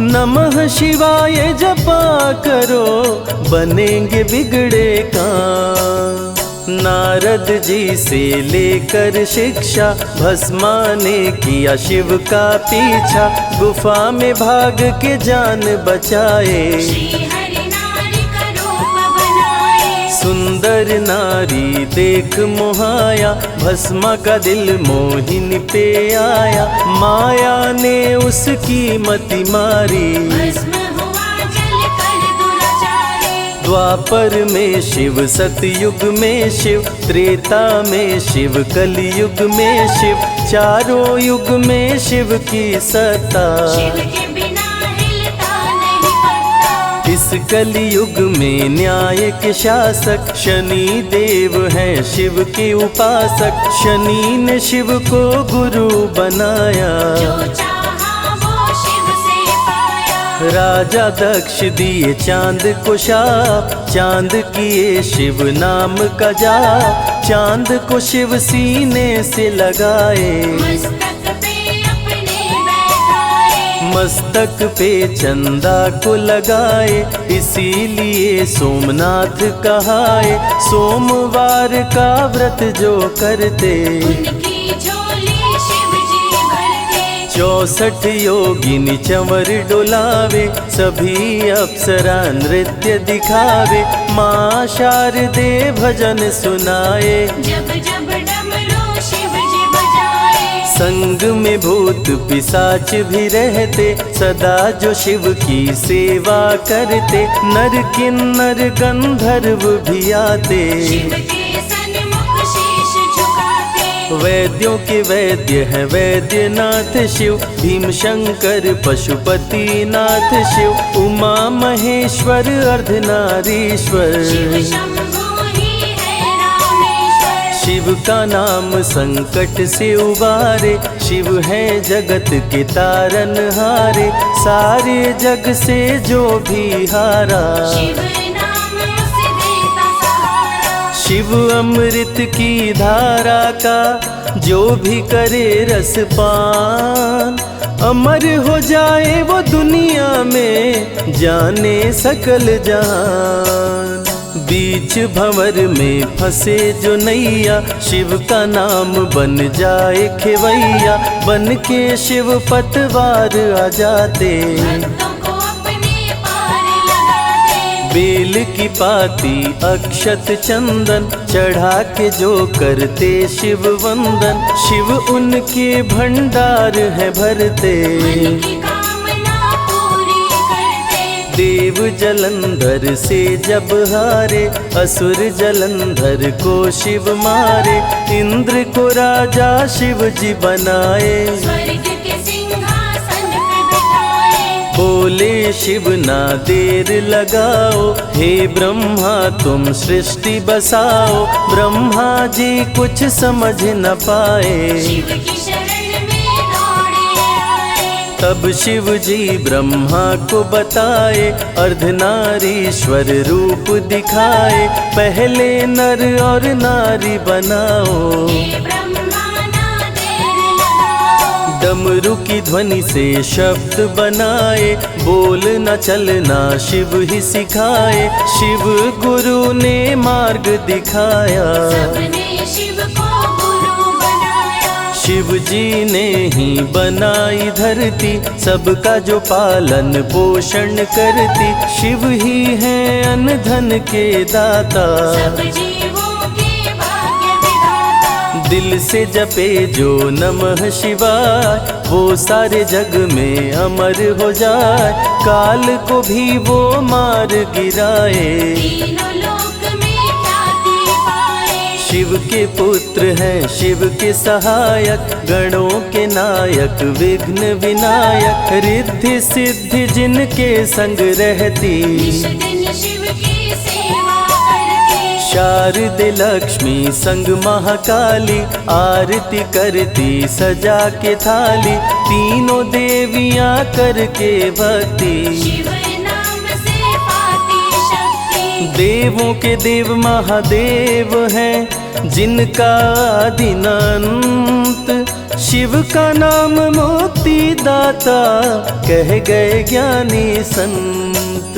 नमः शिवाय जपा करो, बनेंगे बिगड़े काम। नारद जी से लेकर शिक्षा, भस्मा ने किया शिव का पीछा। गुफा में भाग के जान बचाए, श्री हरि नारी का रूप बनाए। सुंदर नारी देख मोहाया, भस्मा का दिल मोहिनी पे आया। माया ने उसकी मति मारी, भस्म हुआ जल कर दुराचारी। द्वापर में शिव सतयुग में शिव, त्रेता में शिव कलयुग में शिव। चारों युग में शिव की सत्ता, शिव के बिना हिलता नहीं पत्ता। इस कलयुग में न्याय के शासक, शनि देव हैं शिव के उपासक। शनि ने शिव को गुरु बनाया, जो चाहा वो शिव से पाया। राजा दक्ष दिए चांद को शाप, चांद किए शिव नाम का जाप। चांद को शिव सीने से लगाए, मस्तक पे अपने बैठाए। मस्तक पे चंदा को लगाए। इसीलिए सोमनाथ कहाए, सोमवार का व्रत जो करते। उनकी झोली शिव जी भरते। 64 योगिनी चंवर डोलावे, सभी अप्सरा नृत्य दिखावे। माँ शारदे भजन सुनाए, जब जब डमरू शिव जी बजाए। संग में भूत पिशाच भी रहते, सदा जो शिव की सेवा करते। नर किन्नर गंधर्व भी आते, शिव के सन्मुख शीश झुकाते। वैद्यों के वैद्य है वैद्यनाथ शिव। भीम शंकर पशुपति नाथ शिव। उमा महेश्वर अर्धनारीश्वर, शिव शंभु ही है रामेश्वर। शिव का नाम संकट से उबारे। शिव है जगत के तारनहारे, सारे जग से जो भी हारा। शिव नाम उसे देता सहारा। शिव अमृत की धारा का जो भी करे रसपान, अमर हो जाए वो दुनिया में, जाने सकल जहान। बीच भंवर में फंसे जो नैया, शिव का नाम बन जाए खेवैया। बन के शिव पतवार आ जाते, भक्तों को अपने पार लगाते। बेल की पाती अक्षत चंदन, चढ़ा के जो करते शिव वंदन। शिव उनके भंडार है भरते, मन की कामना पूरी करते। देव जलंधर से जब हारे, असुर जलंधर को शिव मारे। इंद्र को राजा शिव जी बनाए, स्वर्ग के सिंहासन पे बिठाए। बोले शिव ना देर लगाओ, हे ब्रह्मा तुम सृष्टि बसाओ। ब्रह्मा जी कुछ समझ न पाए, शिव की शरण में दौड़े आए। तब शिव जी ब्रह्मा को बताए, अर्धनारीश्वर रूप दिखाए। पहले नर और नारी बनाओ, हे ब्रह्मा ना देर लगाओ। डमरू की ध्वनि से शब्द बनाए, बोलना चलना शिव ही सिखाए। शिव गुरु ने मार्ग दिखाया, सबने शिव को गुरु बनाया। शिव जी ने ही बनाई धरती, सबका जो पालन पोषण करती। शिव ही है अन्न धन के दाता, सब जीवों के भाग्य विधाता। दिल से जपे जो नमः शिवाय, वो सारे जग में अमर हो जाए। काल को भी वो मार गिराए, तीनों लोक में ख्याति पाए। शिव के पुत्र हैं शिव के सहायक, गणों के नायक विघ्न विनायक। रिद्धि सिद्धि जिनके संग रहती, निश दिन शिव की सेवा करती। शारदे लक्ष्मी संग महाकाली, आरती करती सजा के थाली। तीनों देवियां करके भक्ति, शिव नाम से पाती शक्ति। देवों के देव महादेव हैं, जिनका आदि अनंत। शिव का नाम मुक्ति दाता, कह गए ज्ञानी संत।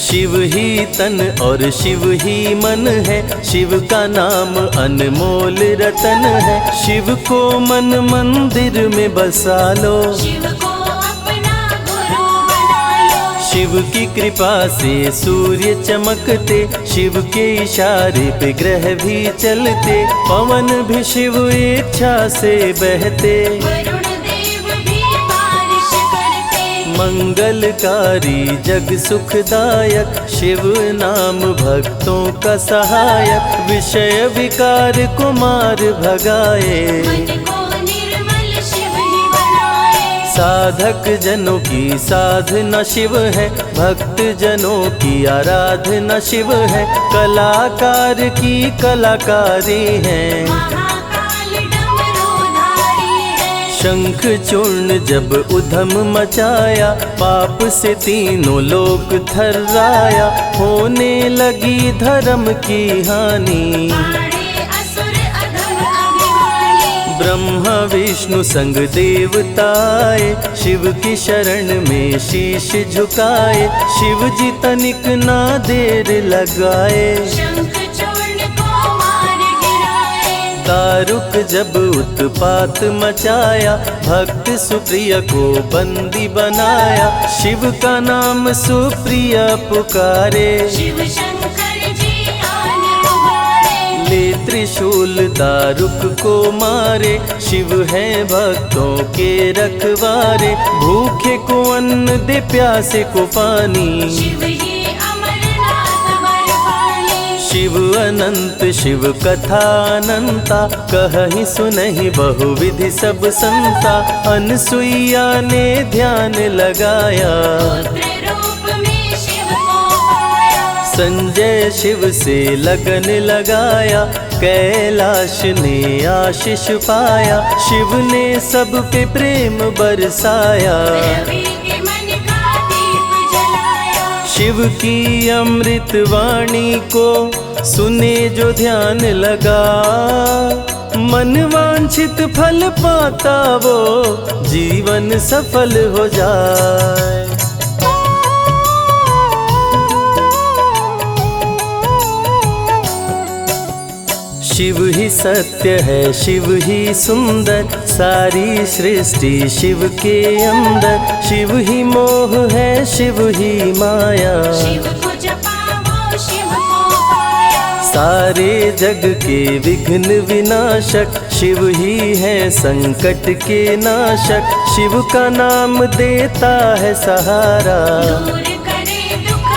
शिव ही तन और शिव ही मन है, शिव का नाम अनमोल रतन है। शिव को मन मंदिर में बसा लो, शिव को अपना गुरु बना लो। शिव की कृपा से सूर्य चमकते, शिव के इशारे पे ग्रह भी चलते। पवन भी शिव इच्छा से बहते, वरुण देव भी बारिश करते। मंगलकारी जग सुखदायक, शिव नाम भक्तों का सहायक। विषय विकार को मार भगाए, मन को निर्मल शिव ही बनाए। साधक जनों की साधना शिव है, भक्त जनों की आराधना शिव है। कलाकार की कलाकारी है, महाकाल डमरूधारी है। शंख चूर्ण जब उधम मचाया, पाप से तीनों लोक थर्राया। होने लगी धर्म की हानि, पाड़े असुर अधम अभिमानी। ब्रह्मा विष्णु संग देवताए, शिव की शरण में शीश झुकाए। शिव जी तनिक ना देर लगाए, शंख चूर्ण को मार गिराए। दारुक जब उत्पात मचाया, भक्त सुप्रिया को बंदी बनाया। शिव का नाम सुप्रिया पुकारे, शिव शंकर जी आन उबारे। ले त्रिशूल दारुक को मारे। शिव है भक्तों के रखवारे, भूखे को अन्न दे प्यासे को पानी। शिव ही अमरनाथ बरपाली। शिव अनंत शिव कथा अनंता, कहीं सुनहि बहुविधि सब संता। अनसुईया ने ध्यान लगाया, पुत्र रूप में शिव को पाया। संजय शिव से लगन लगाया। कैलाश ने आशीष पाया, शिव ने सब पे प्रेम बरसाया। रवि के मन का दीप जलाया। शिव की अमृत वाणी को सुने जो ध्यान लगा, मन वांछित फल पाता वो जीवन सफल हो जाए। शिव ही सत्य है, शिव ही सुंदर, सारी सृष्टि शिव के अंदर। शिव ही मोह है, शिव ही माया, शिव को जपा वो शिव को पाया। सारे जग के विघ्न विनाशक। शिव ही है संकट के नाशक, शिव का नाम देता है सहारा। दूर करे दुख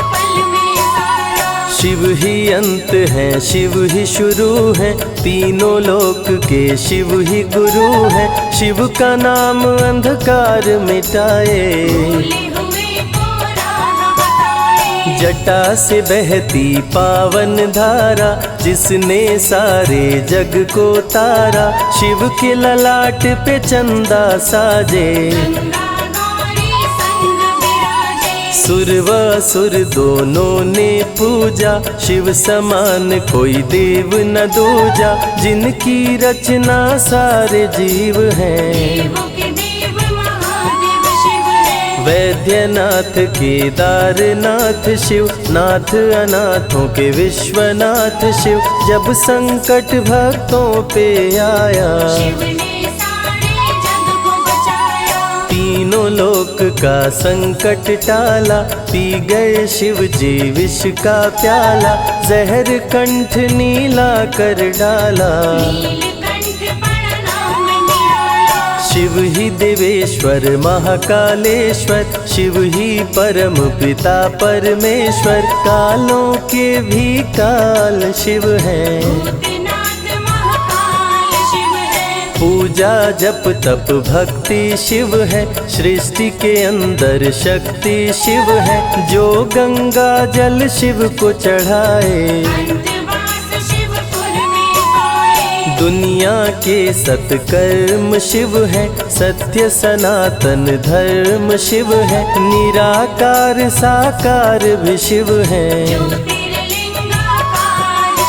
शिव ही अंत है, शिव ही शुरू है, तीनों लोक के शिव ही गुरु है। शिव का नाम अंधकार मिटाए, भूले हुए को राह बताए। जटा से बहती पावन धारा, जिसने सारे जग को तारा। शिव के ललाट पे चंदा साजे, गंगा गौरी संग विराजे। सुर व असुर दोनों ने पूजा, शिव समान कोई देव न दूजा। जिनकी रचना सारे जीव हैं, देवों के देव महादेव शिव है। वैद्यनाथ केदारनाथ शिव, नाथ अनाथों के विश्वनाथ शिव। जब संकट भक्तों पे आया, शिव ने सारे जग को बचाया। तीनों लोक का संकट टाला। पी गए शिव जी विष का प्याला, जहर कंठ नीला कर डाला। नीलकंठ पड़ा नाम निराला। शिव ही देवेश्वर महाकालेश्वर, शिव ही परम पिता परमेश्वर। कालों के भी काल शिव हैं, भूतनाथ महाकाल शिव है। पूजा जप तप भक्ति शिव है। सृष्टि के अंदर शक्ति शिव है, जो गंगा जल शिव को चढ़ाए। अंतवास शिवपुर में पाए। दुनिया के सत्कर्म शिव है, सत्य सनातन धर्म शिव है। निराकार साकार भी शिव है, ज्योतिर्लिंगाकार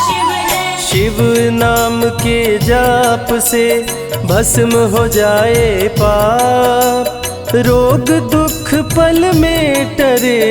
शिव है। शिव नाम के जाप से भस्म हो जाए पाप। रोग दुख पल में टरे,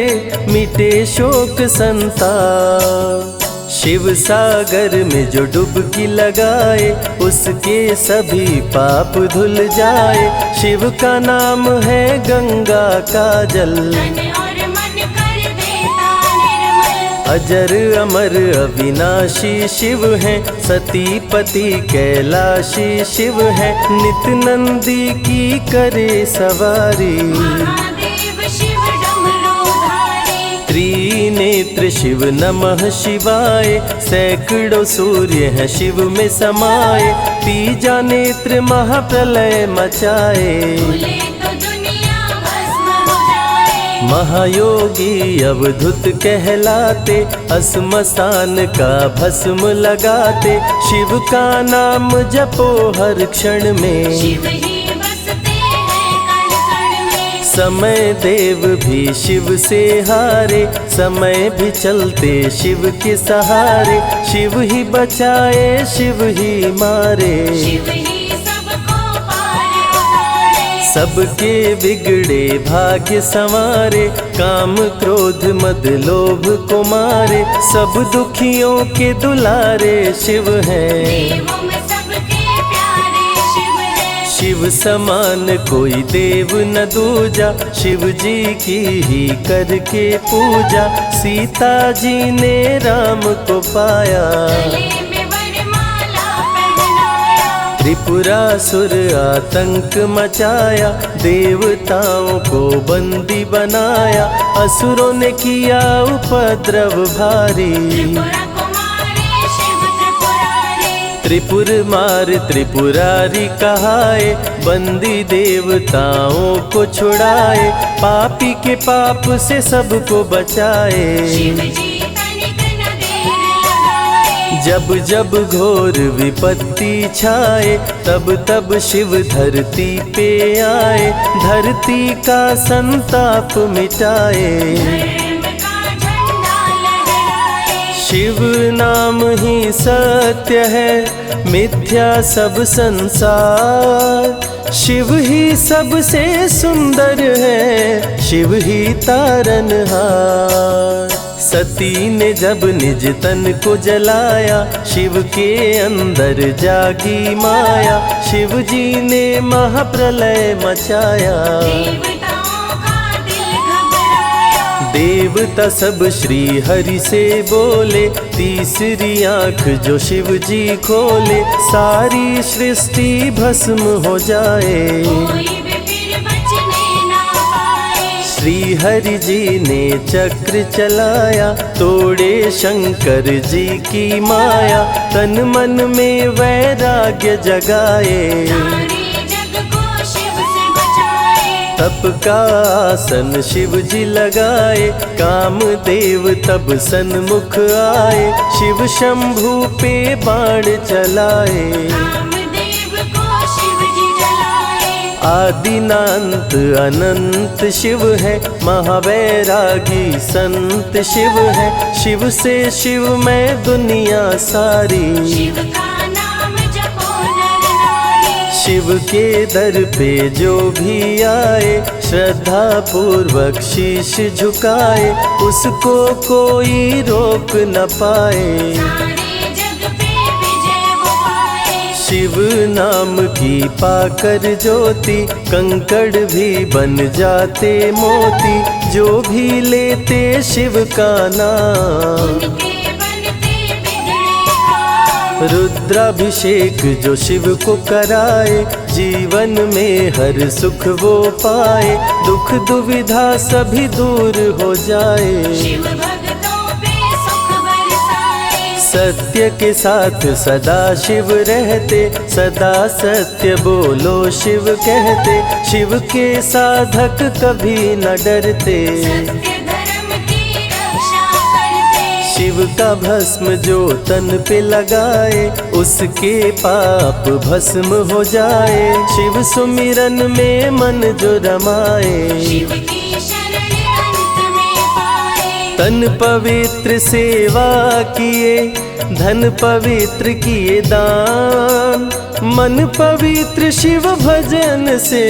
मिटे शोक संताप। शिव सागर में जो डुबकी लगाए, उसके सभी पाप धुल जाए। शिव का नाम है गंगा का जल, तन और मन कर देता निर्मल। अजर अमर अविनाशी शिव है। सती पति कैलाशी शिव है, नित नंदी की करे सवारी। महादेव शिव डमरूधारी। त्रिनेत्र शिव नमः शिवाय, सैकड़ों सूर्य है शिव में समाये। तीजा नेत्र महाप्रलय मचाए, भूले तो दुनिया भस्म हो जाए। महायोगी अवधूत कहलाते, असमसान का भस्म लगाते। शिव का नाम जपो हर क्षण में, शिव ही बसते हैं कण कण में। समय देव भी शिव से हारे, समय भी चलते शिव के सहारे। शिव ही बचाए शिव ही मारे, शिव ही सबको पार उतारे। सबके बिगड़े भाग्य संवारे। काम क्रोध मद लोभ को मारे, सब दुखियों के दुलारे शिव हैं। देवों में सबके प्यारे शिव है। शिव समान कोई देव न दूजा, शिव जी की ही करके पूजा। सीता जी ने राम को पाया, गले में वरमाला पहनाया। त्रिपुरासुर आतंक मचाया। देवताओं को बंदी बनाया, असुरों ने किया उपद्रव भारी। त्रिपुरा कुमारी शिव त्रिपुरारी। त्रिपुर मार त्रिपुरारी कहाए, बंदी देवताओं को छुड़ाए। पापी के पाप से सबको बचाए, शिव जी तनिक न देर लगाए। जब जब घोर विपत्ति छाए, तब तब शिव धरती पे आए। धरती का संताप मिटाए, धर्म का झंडा लहराए। शिव नाम ही सत्य है, मिथ्या सब संसार। शिव ही सबसे सुंदर है, शिव ही तारनहार। सती ने जब निज तन को जलाया, शिव के अंदर जागी माया। शिव जी ने महाप्रलय मचाया, देवताओं का दिल घबराया। देवता सब श्री हरि से बोले। तीसरी आंख जो शिव जी खोले, सारी सृष्टि भस्म हो जाए। कोई भी फिर बचने ना पाए। श्री हरि जी ने चक्र चलाया, तोड़े शंकर जी की माया, तन मन में वैराग्य जगाए, सारे जग को शिव से बचाए। तप का आसन शिव जी लगाए, कामदेव तब सन्मुख आए, शिव शंभू पे बाण चलाए, कामदेव को शिव जी जलाए। आदिनांत अनंत शिव है, महावैरागी संत शिव है, शिव से शिव में दुनिया सारी, शिव का नाम जपो नर नारी। शिव के दर पे जो भी आए, श्रद्धा पूर्वक शीश झुकाए, उसको कोई रोक न पाए, सारे जग पे विजय वो पाए। शिव नाम की पाकर ज्योति, कंकड़ भी बन जाते मोती, जो भी लेते शिव का नाम, उनके बनते बिगड़े काम। रुद्राभिषेक जो शिव को कराए, जीवन में हर सुख वो पाए, दुख दुविधा सभी दूर हो जाए, शिव भक्तों पे सुख बरसाए। सत्य के साथ सदा शिव रहते, सदा सत्य बोलो शिव कहते, शिव के साधक कभी न डरते, सत्य धर्म की रक्षा करते। शिव का भस्म जो तन पे लगाए, उसके पाप भस्म हो जाए, शिव सुमिरन में मन जो रमाए, शिव की शरण अंत में पाए। तन पवित्र सेवा किए, धन पवित्र किए दान, मन पवित्र शिव भजन से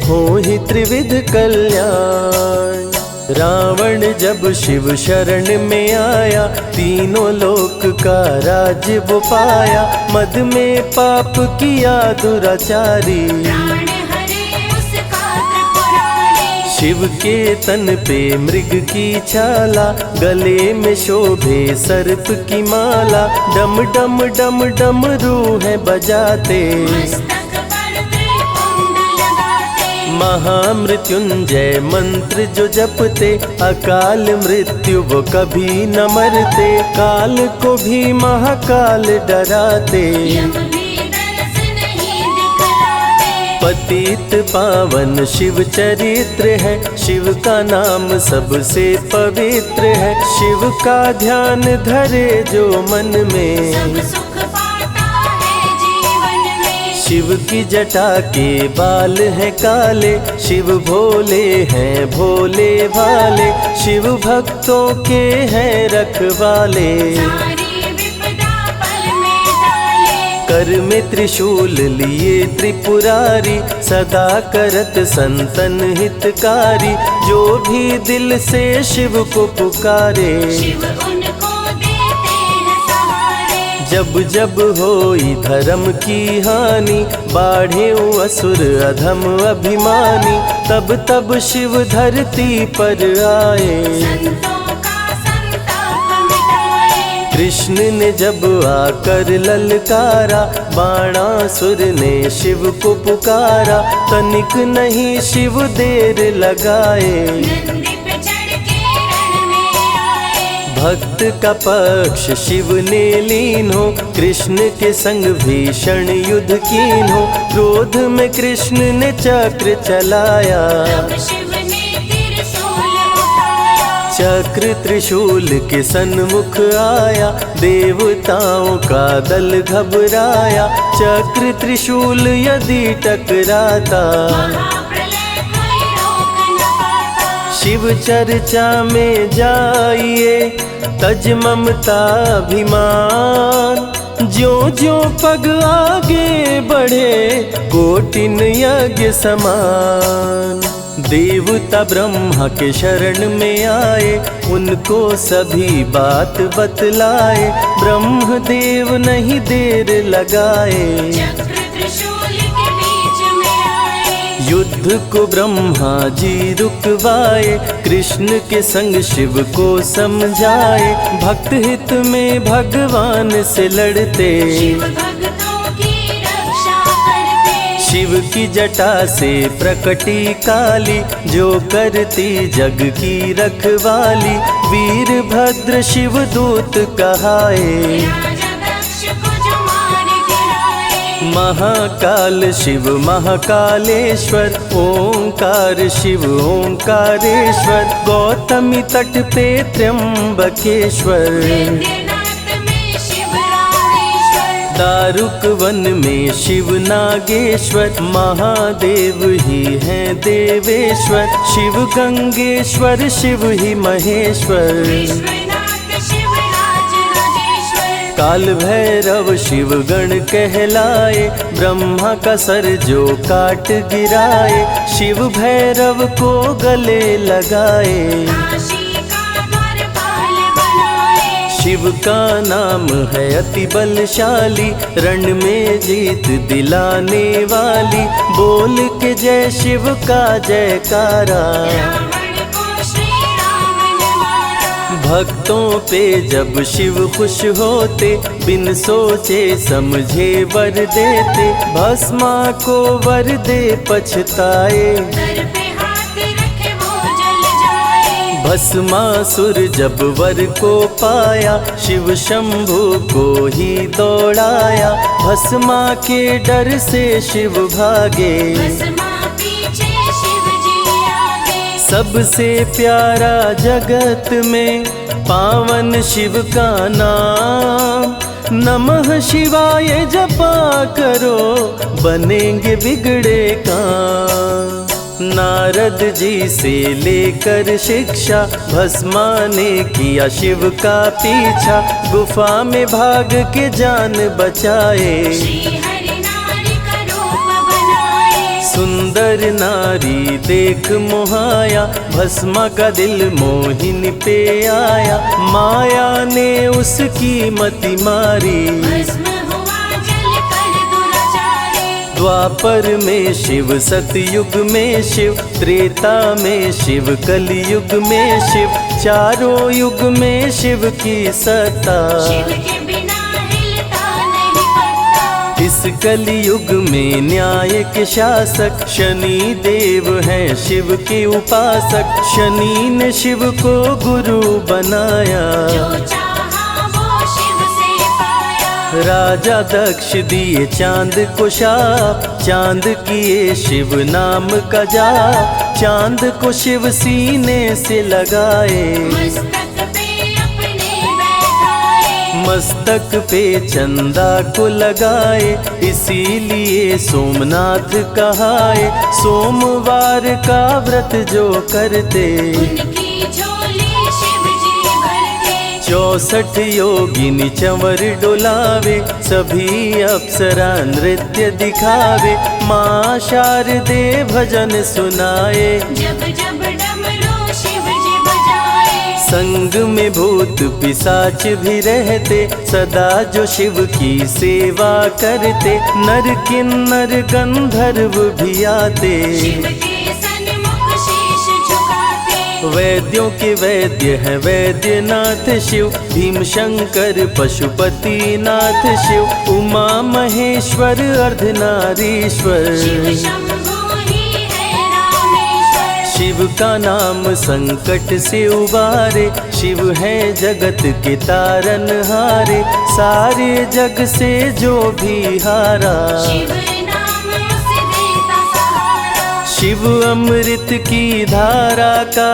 हो ही त्रिविध कल्याण। रावण जब शिव शरण में आया, तीनों लोक का राज्य वो पाया, मद में पाप किया दुराचारी, प्राण हरे उसका त्रिपुरारी। शिव के तन पे मृग की छाला, गले में शोभे सर्प की माला, डम डम डम डम रूह बजाते, मस्तक पर त्रिपुंड लगाते। महामृत्युंजय मंत्र जो जपते, अकाल मृत्यु वो कभी न मरते, काल को भी महाकाल डराते, यम भी दर्श नहीं दिखलाते। पतित पावन शिव चरित्र है, शिव का नाम सबसे पवित्र है, शिव का ध्यान धरे जो मन में, सब सुख पाता है जीवन में। शिव की जटा के बाल हैं काले, शिव भोले हैं भोले भाले, शिव भक्तों के हैं रखवाले, सारी विपदा पल में टाले। कर में त्रिशूल लिए त्रिपुरारी, सदा करत संतन हितकारी, जो भी दिल से शिव को पुकारे, शिव उनको देते हैं सहारे। जब जब होई धर्म की हानि, बाढ़े असुर अधम अभिमानी, तब तब शिव धरती पर आए, संतों का संताप मिटाए। कृष्ण ने जब आकर ललकारा, बाणासुर ने शिव को पुकारा, तनिक नहीं शिव देर लगाए, नंदी पे चढ़ के रण में आए। भक्त का पक्ष शिव ने लीन हो, कृष्ण के संग भीषण युद्ध कीन हो, क्रोध में कृष्ण ने चक्र चलाया, तब शिव ने त्रिशूल उठाया। चक्र त्रिशूल के सन्मुख आया, देवताओं का दल घबराया, चक्र त्रिशूल यदि टकराता, महाप्रलय कोई रोक न पाता। शिव चर्चा में जाइए, तज ममता अभिमान, ज्यों ज्यों पग आगे बढ़े, कोटिन यज्ञ समान। देवता ब्रह्मा के शरण में आए, उनको सभी बात बतलाए, ब्रह्मदेव नहीं देर लगाए, चक्र त्रिशूल के बीच में आए। युद्ध को ब्रह्मा जी रुकवाए, कृष्ण के संग शिव को समझाए, भक्त हित में भगवान से लड़ते, शिव भक्तों की रक्षा करते। शिव की जटा से प्रकटी काली, जो करती जग की रखवाली। वीरभद्र शिव दूत कहाए, राजा दक्ष को जो मार गिराए। महाकाल शिव महाकालेश्वर, ओंकार शिव ओंकारेश्वर। गौतमी तट पे त्र्यंबकेश्वर, वैद्यनाथ में शिव रामेश्वर। दारुक वन में शिव नागेश्वर। महादेव ही हैं देवेश्वर, शिव गंगेश्वर शिव ही महेश्वर। विश्वनाथ शिव राज राजेश्वर। काल भैरव शिव गण कहलाए, ब्रह्मा का सर जो काट गिराए। शिव भैरव को गले लगाए, काशी का द्वारपाल बनाए। शिव का नाम है अति बलशाली, रण में जीत दिलाने वाली। बोल के जय शिव का जयकारा, रावण को श्री राम ने मारा। भक्तों पे जब शिव खुश होते, बिन सोचे समझे वर देते। भस्मा को वर दे पछताए, सर पे हाथ रखे वो जल जाए। भस्मासुर जब वर को पाया, शिव शंभु को ही दौड़ाया। भस्मा के डर से शिव भागे, भस्मा पीछे शिव जी आगे। सबसे प्यारा जगत में पावन शिव का नाम। नमः शिवाय जपा करो, बनेंगे बिगड़े काम। नारद जी से लेकर शिक्षा, भस्मा ने किया शिव का पीछा। गुफा में भाग के जान बचाए, श्री हरि नारी का रूप बनाए। सुंदर नारी देख मोहाया। भस्मा का दिल मोहिनी पे आया, माया ने उसकी मति मारी। भस्म हुआ जल कर दुराचारी। द्वापर में शिव, सतयुग में शिव, त्रेता में शिव, कलयुग में शिव। चारों युग में शिव की सत्ता, शिव के बिना हिलता नहीं पत्ता। इस कलयुग में न्याय के शासक, शनि देव हैं शिव के उपासक। शनि ने शिव को गुरु बनाया, जो चाहा वो शिव से पाया। राजा दक्ष दिए चांद को शाप, चांद किए शिव नाम का जाप। चांद को शिव सीने से लगाए, मस्तक पे अपने बैठाए। मस्तक पे चंदा को लगाए। इसीलिए सोमनाथ कहाए, सोमवार का व्रत जो करते। उनकी झोली शिव जी भरते। 64 योगिनी चंवर डोलावे, सभी अप्सरा नृत्य दिखावे। माँ शारदे भजन सुनाए, जब जब डमरू शिव जी बजाए। संग में भूत पिशाच भी रहते, सदा जो शिव की सेवा करते। नर किन्नर गंधर्व भी आते, शिव के सन्मुख शीश झुकाते। वैद्यों के वैद्य है वैद्यनाथ शिव। भीम शंकर पशुपति नाथ शिव। उमा महेश्वर अर्धनारीश्वर, शिव शंभु ही है रामेश्वर। शिव का नाम संकट से उबारे। शिव है जगत के तारनहारे, सारे जग से जो भी हारा। शिव नाम उसे देता सहारा। शिव अमृत की धारा का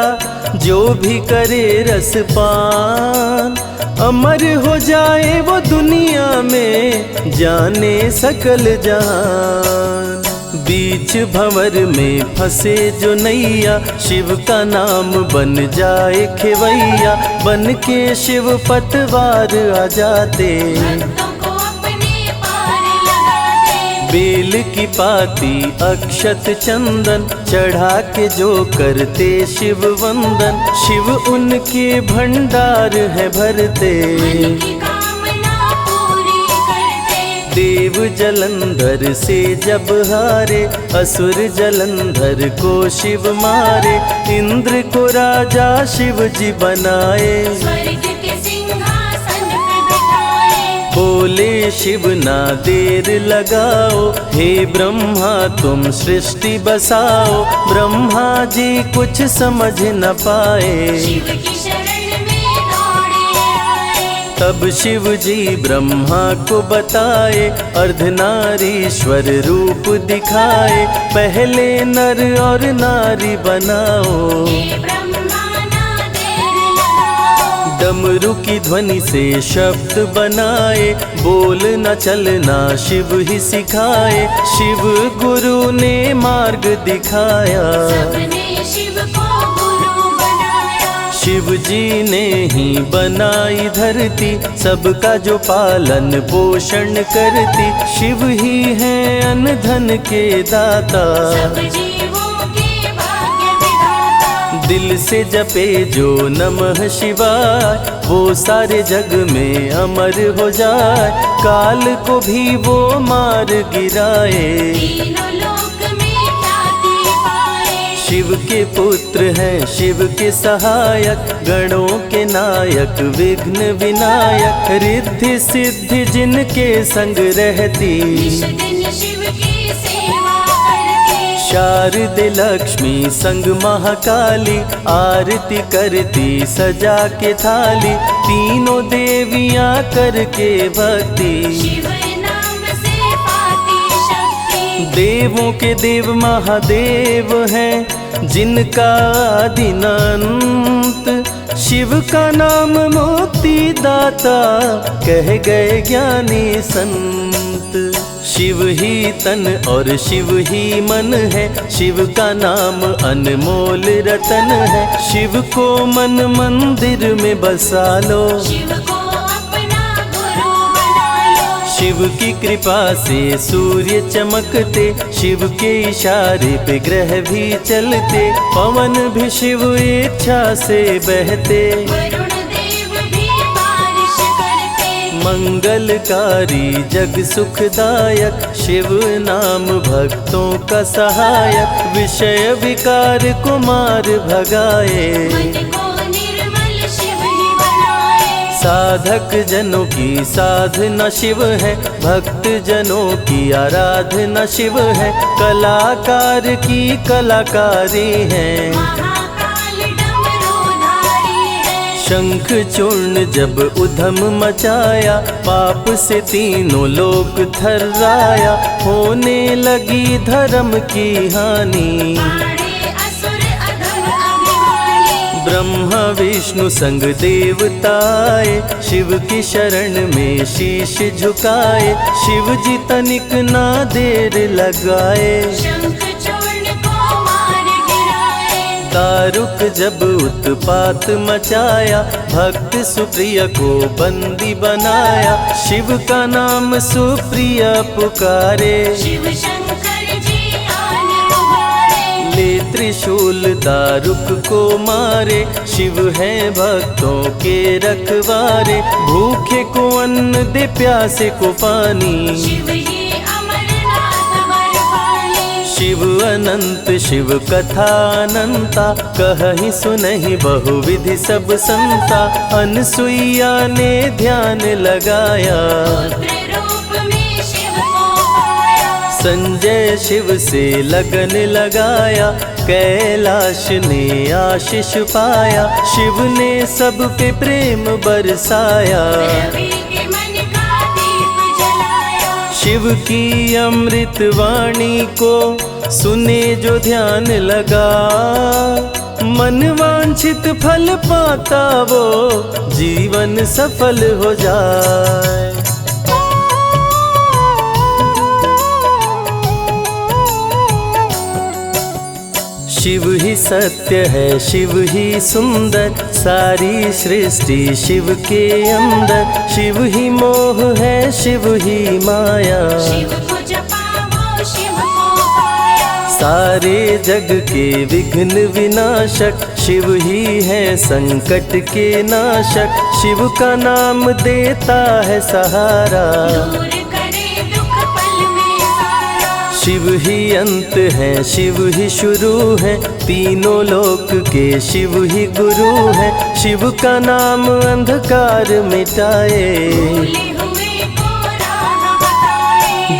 जो भी करे रसपान, अमर हो जाए वो दुनिया में, जाने सकल जहान। बीच भंवर में फंसे जो नैया, शिव का नाम बन जाए खेवैया। बन के शिव पतवार आ जाते, भक्तों को अपने पार लगाते। बेल की पाती अक्षत चंदन, चढ़ा के जो करते शिव वंदन। शिव उनके भंडार है भरते, मन की कामना पूरी करते। देव जलंधर से जब हारे, असुर जलंधर को शिव मारे। इंद्र को राजा शिव जी बनाए, स्वर्ग के सिंहासन पे बिठाए। बोले शिव ना देर लगाओ, हे ब्रह्मा तुम सृष्टि बसाओ। ब्रह्मा जी कुछ समझ न पाए, शिव की शरण में दौड़े आए। तब शिव जी ब्रह्मा को बताए, अर्धनारीश्वर रूप दिखाए। पहले नर और नारी बनाओ, हे ब्रह्मा ना देर लगाओ। डमरू की ध्वनि से शब्द बनाए। बोल न चलना शिव ही सिखाए, शिव गुरु ने मार्ग दिखाया। सबने शिव को गुरु बनाया। शिव जी ने ही बनाई धरती, सबका जो पालन पोषण करती। शिव ही है अन्न धन के दाता, सब जीवों के भाग्य विधाता। दिल से जपे जो नमः शिवाय, वो सारे जग में अमर हो जाए। काल को भी वो मार गिराए, तीनों लोक में ख्याति पाए। शिव के पुत्र हैं शिव के सहायक, गणों के नायक विघ्न विनायक। रिद्धि सिद्धि जिनके संग रहती, निश दिन शिव की सेवा करके। शारदे लक्ष्मी संग महाकाली, आरती करती सजा के थाली। तीनों देवियां करके भक्ति, शिव नाम से पाती शक्ति। देवों के देव महादेव हैं, जिनका आदि न अंत। शिव का नाम मुक्ति दाता, कह गए ज्ञानी संत। शिव ही तन और शिव ही मन है, शिव का नाम अनमोल रतन है। शिव को मन मंदिर में बसा लो, शिव को अपना गुरु बना लो। शिव की कृपा से सूर्य चमकते, शिव के इशारे पे ग्रह भी चलते। पवन भी शिव इच्छा से बहते, वरुण देव भी बारिश करते। मंगलकारी जग सुखदायक, शिव नाम भक्तों का सहायक। विषय विकार को मार भगाए, मन को निर्मल शिव ही बनाए। साधक जनों की साधना शिव है, भक्त जनों की आराधना शिव है। कलाकार की कलाकारी है, महाकाल डमरूधारी है। शंख चूर्ण जब उधम मचाया, पाप से तीनों लोक थर्राया। होने लगी धर्म की हानि, पाड़े असुर अधम अभिमानी। ब्रह्मा विष्णु संग देवताए, शिव की शरण में शीश झुकाए। शिव जी तनिक ना देर लगाए, शंख चूर्ण को मार गिराए। दारुक जब उत्पात मचाया, भक्त सुप्रिय को बंदी बनाया। शिव का नाम सुप्रिय पुकारे, शिव शंकर जी आन उबारे। ले त्रिशूल दारुक को मारे। शिव है भक्तों के रखवारे, भूखे को अन्न दे प्यासे को पानी। शिव ही अमरनाथ बरपाली। शिव अनंत शिव कथा अनंता, कहीं सुनहि बहुविधि सब संता। अनसुईया ने ध्यान लगाया, पुत्र रूप में शिव को पाया। संजय शिव से लगन लगाया। कैलाश ने आशीष पाया, शिव ने सब पे प्रेम बरसाया। रवि के मन का दीप जलाया। शिव की अमृत वाणी को सुने जो ध्यान लगा, मन वांछित फल पाता वो जीवन सफल हो जाए। शिव ही सत्य है, शिव ही सुंदर, सारी सृष्टि शिव के अंदर। शिव ही मोह है, शिव ही माया, शिव को जपाओ शिव को पाया। सारे जग के विघ्न विनाशक। शिव ही है संकट के नाशक, शिव का नाम देता है सहारा। दूर करे दुख पल में सारा। शिव ही अंत है, शिव ही शुरू है, तीनों लोक के शिव ही गुरु है। शिव का नाम अंधकार मिटाए, भूले हुए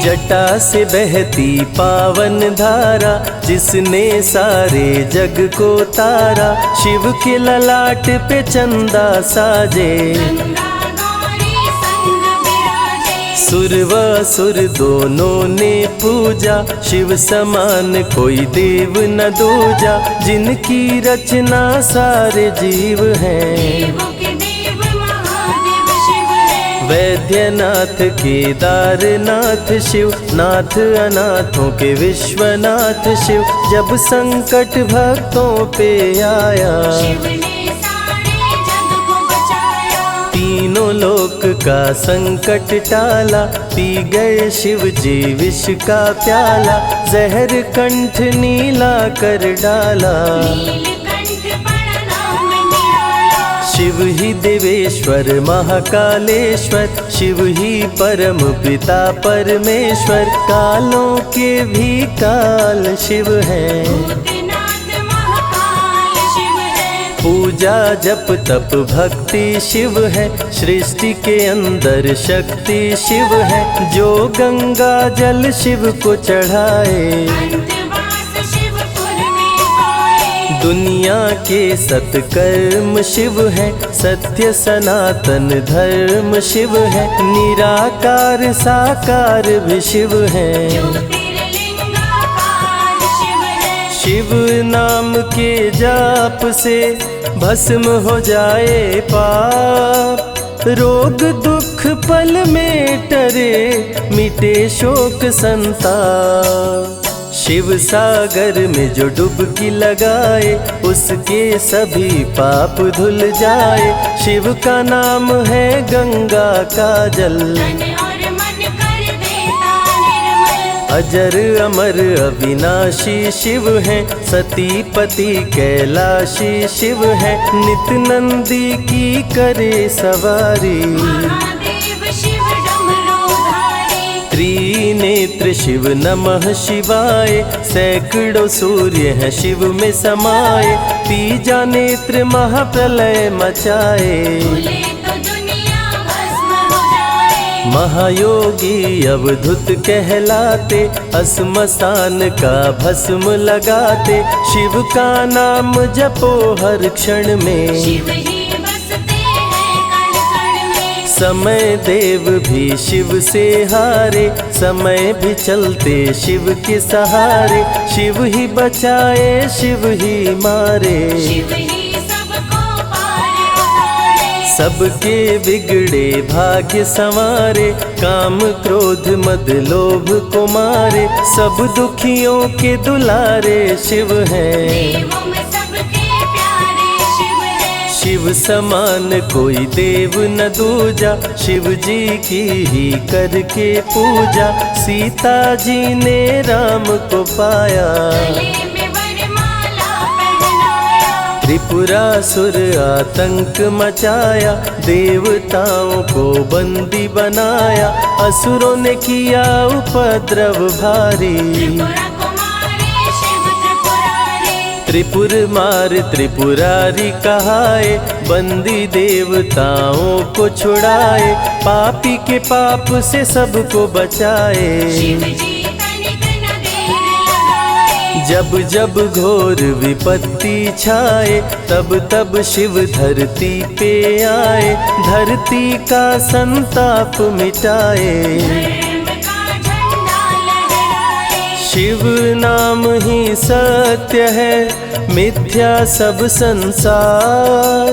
जटा से बहती पावन धारा, जिसने सारे जग को तारा। शिव के ललाट पे चंदा साजे, गंगा गौरी संग विराजे। सुर व असुर दोनों ने पूजा, शिव समान कोई देव न दूजा। जिनकी रचना सारे जीव हैं, देवों के देव महादेव शिव है। वैद्यनाथ केदारनाथ शिव, नाथ अनाथों के विश्वनाथ शिव। जब संकट भक्तों पे आया, शिव ने सारे जग को बचाया। तीनों लोक का संकट टाला, पी गए शिव जी विष का प्याला। जहर कंठ नीला कर डाला, नीलकंठ पड़ा नाम निराला। शिव ही देवेश्वर महाकालेश्वर, शिव ही परम पिता परमेश्वर। कालों के भी काल शिव हैं, भूतनाथ महाकाल शिव है। पूजा जप तप भक्ति शिव है। सृष्टि के अंदर शक्ति शिव है, जो गंगा जल शिव को चढ़ाए। अंतवास शिवपुर में पाए। दुनिया के सत्कर्म शिव है, सत्य सनातन धर्म शिव है। निराकार साकार भी शिव है, ज्योतिर्लिंगाकार शिव है। शिव नाम के जाप से भस्म हो जाए पाप। रोग दुख पल में टरे, मिटे शोक संताप। शिव सागर में जो डुबकी लगाए, उसके सभी पाप धुल जाए। शिव का नाम है गंगा का जल, तन और मन कर देता निर्मल। अजर अमर अविनाशी शिव है। सती पति कैलाशी शिव है, नित नंदी की करे सवारी। महादेव शिव डमरूधारी। त्रिनेत्र शिव नमः शिवाय, सैकड़ों सूर्य हैं शिव में समाये। तीजा नेत्र महाप्रलय मचाए, भूले तो दुनिया भस्म हो जाए। महायोगी अवधूत कहलाते, अस्मशान का भस्म लगाते। शिव का नाम जपो हर क्षण में, शिव ही बसते हैं कण कण में। समय देव भी शिव से हारे, समय भी चलते शिव के सहारे। शिव ही बचाए शिव ही मारे, शिव ही सबको पार उतारे। सबके बिगड़े भाग्य संवारे। काम क्रोध मद लोभ को मारे, सब दुखियों के दुलारे शिव हैं। देवों में सबके प्यारे शिव है। शिव समान कोई देव न दूजा, शिव जी की ही करके पूजा। सीता जी ने राम को पाया, गले में वरमाला पहनाया। त्रिपुरासुर आतंक मचाया। देवताओं को बंदी बनाया, असुरों ने किया उपद्रव भारी। त्रिपुरा कुमारी शिव त्रिपुरारी। त्रिपुर मार त्रिपुरारी कहाए, बंदी देवताओं को छुड़ाए। पापी के पाप से सबको बचाए, शिव जी तनिक न देर लगाए। जब जब घोर विपत्ति छाए, तब तब शिव धरती पे आए। धरती का संताप मिटाए, धर्म का झंडा लहराए। शिव नाम ही सत्य है, मिथ्या सब संसार।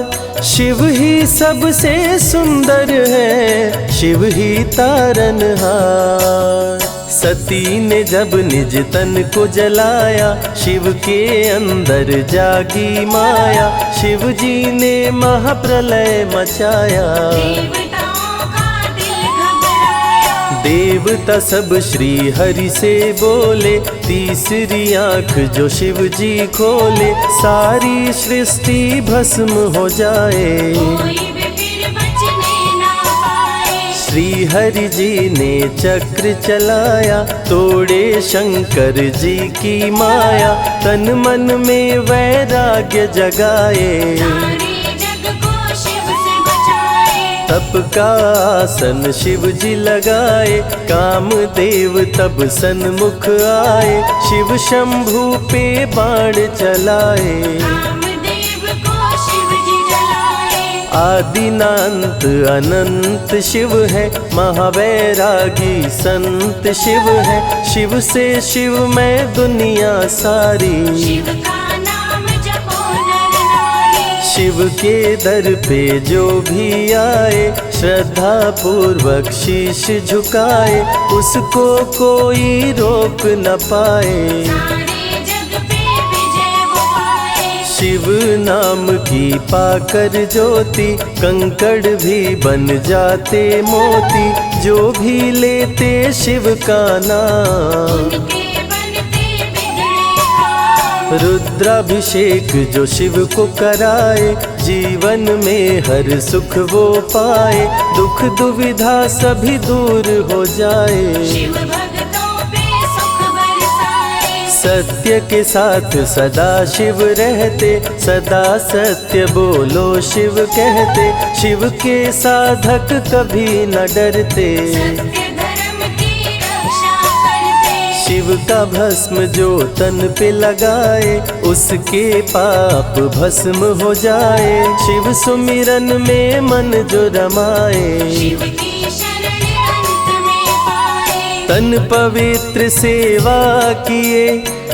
शिव ही सबसे सुंदर है, शिव ही तारनहार। सती ने जब निज तन को जलाया, शिव के अंदर जागी माया। शिव जी ने महाप्रलय मचाया, देवताओं का दिल घबराया। देवता सब श्री हरि से बोले। तीसरी आंख जो शिव जी खोले, सारी सृष्टि भस्म हो जाए। कोई भी फिर बचने ना पाए। श्री हरि जी ने चक्र चलाया, तोड़े शंकर जी की माया। तन मन में वैराग्य जगाए, सारे जग को शिव से बचाए। तप का आसन शिव जी लगाए, कामदेव तब सन्मुख आए, शिव शंभू पे बाण चलाए। कामदेव को शिव जी जलाए। आदिनांत अनंत शिव है, महावैरागी संत शिव है, शिव से शिव में दुनिया सारी। शिव का नाम जपो नर नारी। शिव के दर पे जो भी आए, श्रद्धा पूर्वक शीश झुकाए, उसको कोई रोक न पाए। सारे जग पे विजय वो पाए। शिव नाम की पाकर ज्योति, कंकड़ भी बन जाते मोती, जो भी लेते शिव का नाम। उनके बनते बिगड़े काम। रुद्राभिषेक जो शिव को कराए, जीवन में हर सुख वो पाए, दुख दुविधा सभी दूर हो जाए। शिव भक्तों पे सुख बरसाए। सत्य के साथ सदा शिव रहते, सदा सत्य बोलो शिव कहते, शिव के साधक कभी न डरते। सत्य धर्म की रक्षा करते। शिव का भस्म जो तन पे लगाए, उसके पाप भस्म हो जाए, शिव सुमिरन में मन जो रमाए। शिव की शरण अंत में पाए। तन पवित्र सेवा किए,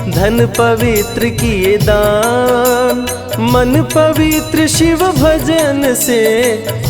धन पवित्र किए दान, मन पवित्र शिव भजन से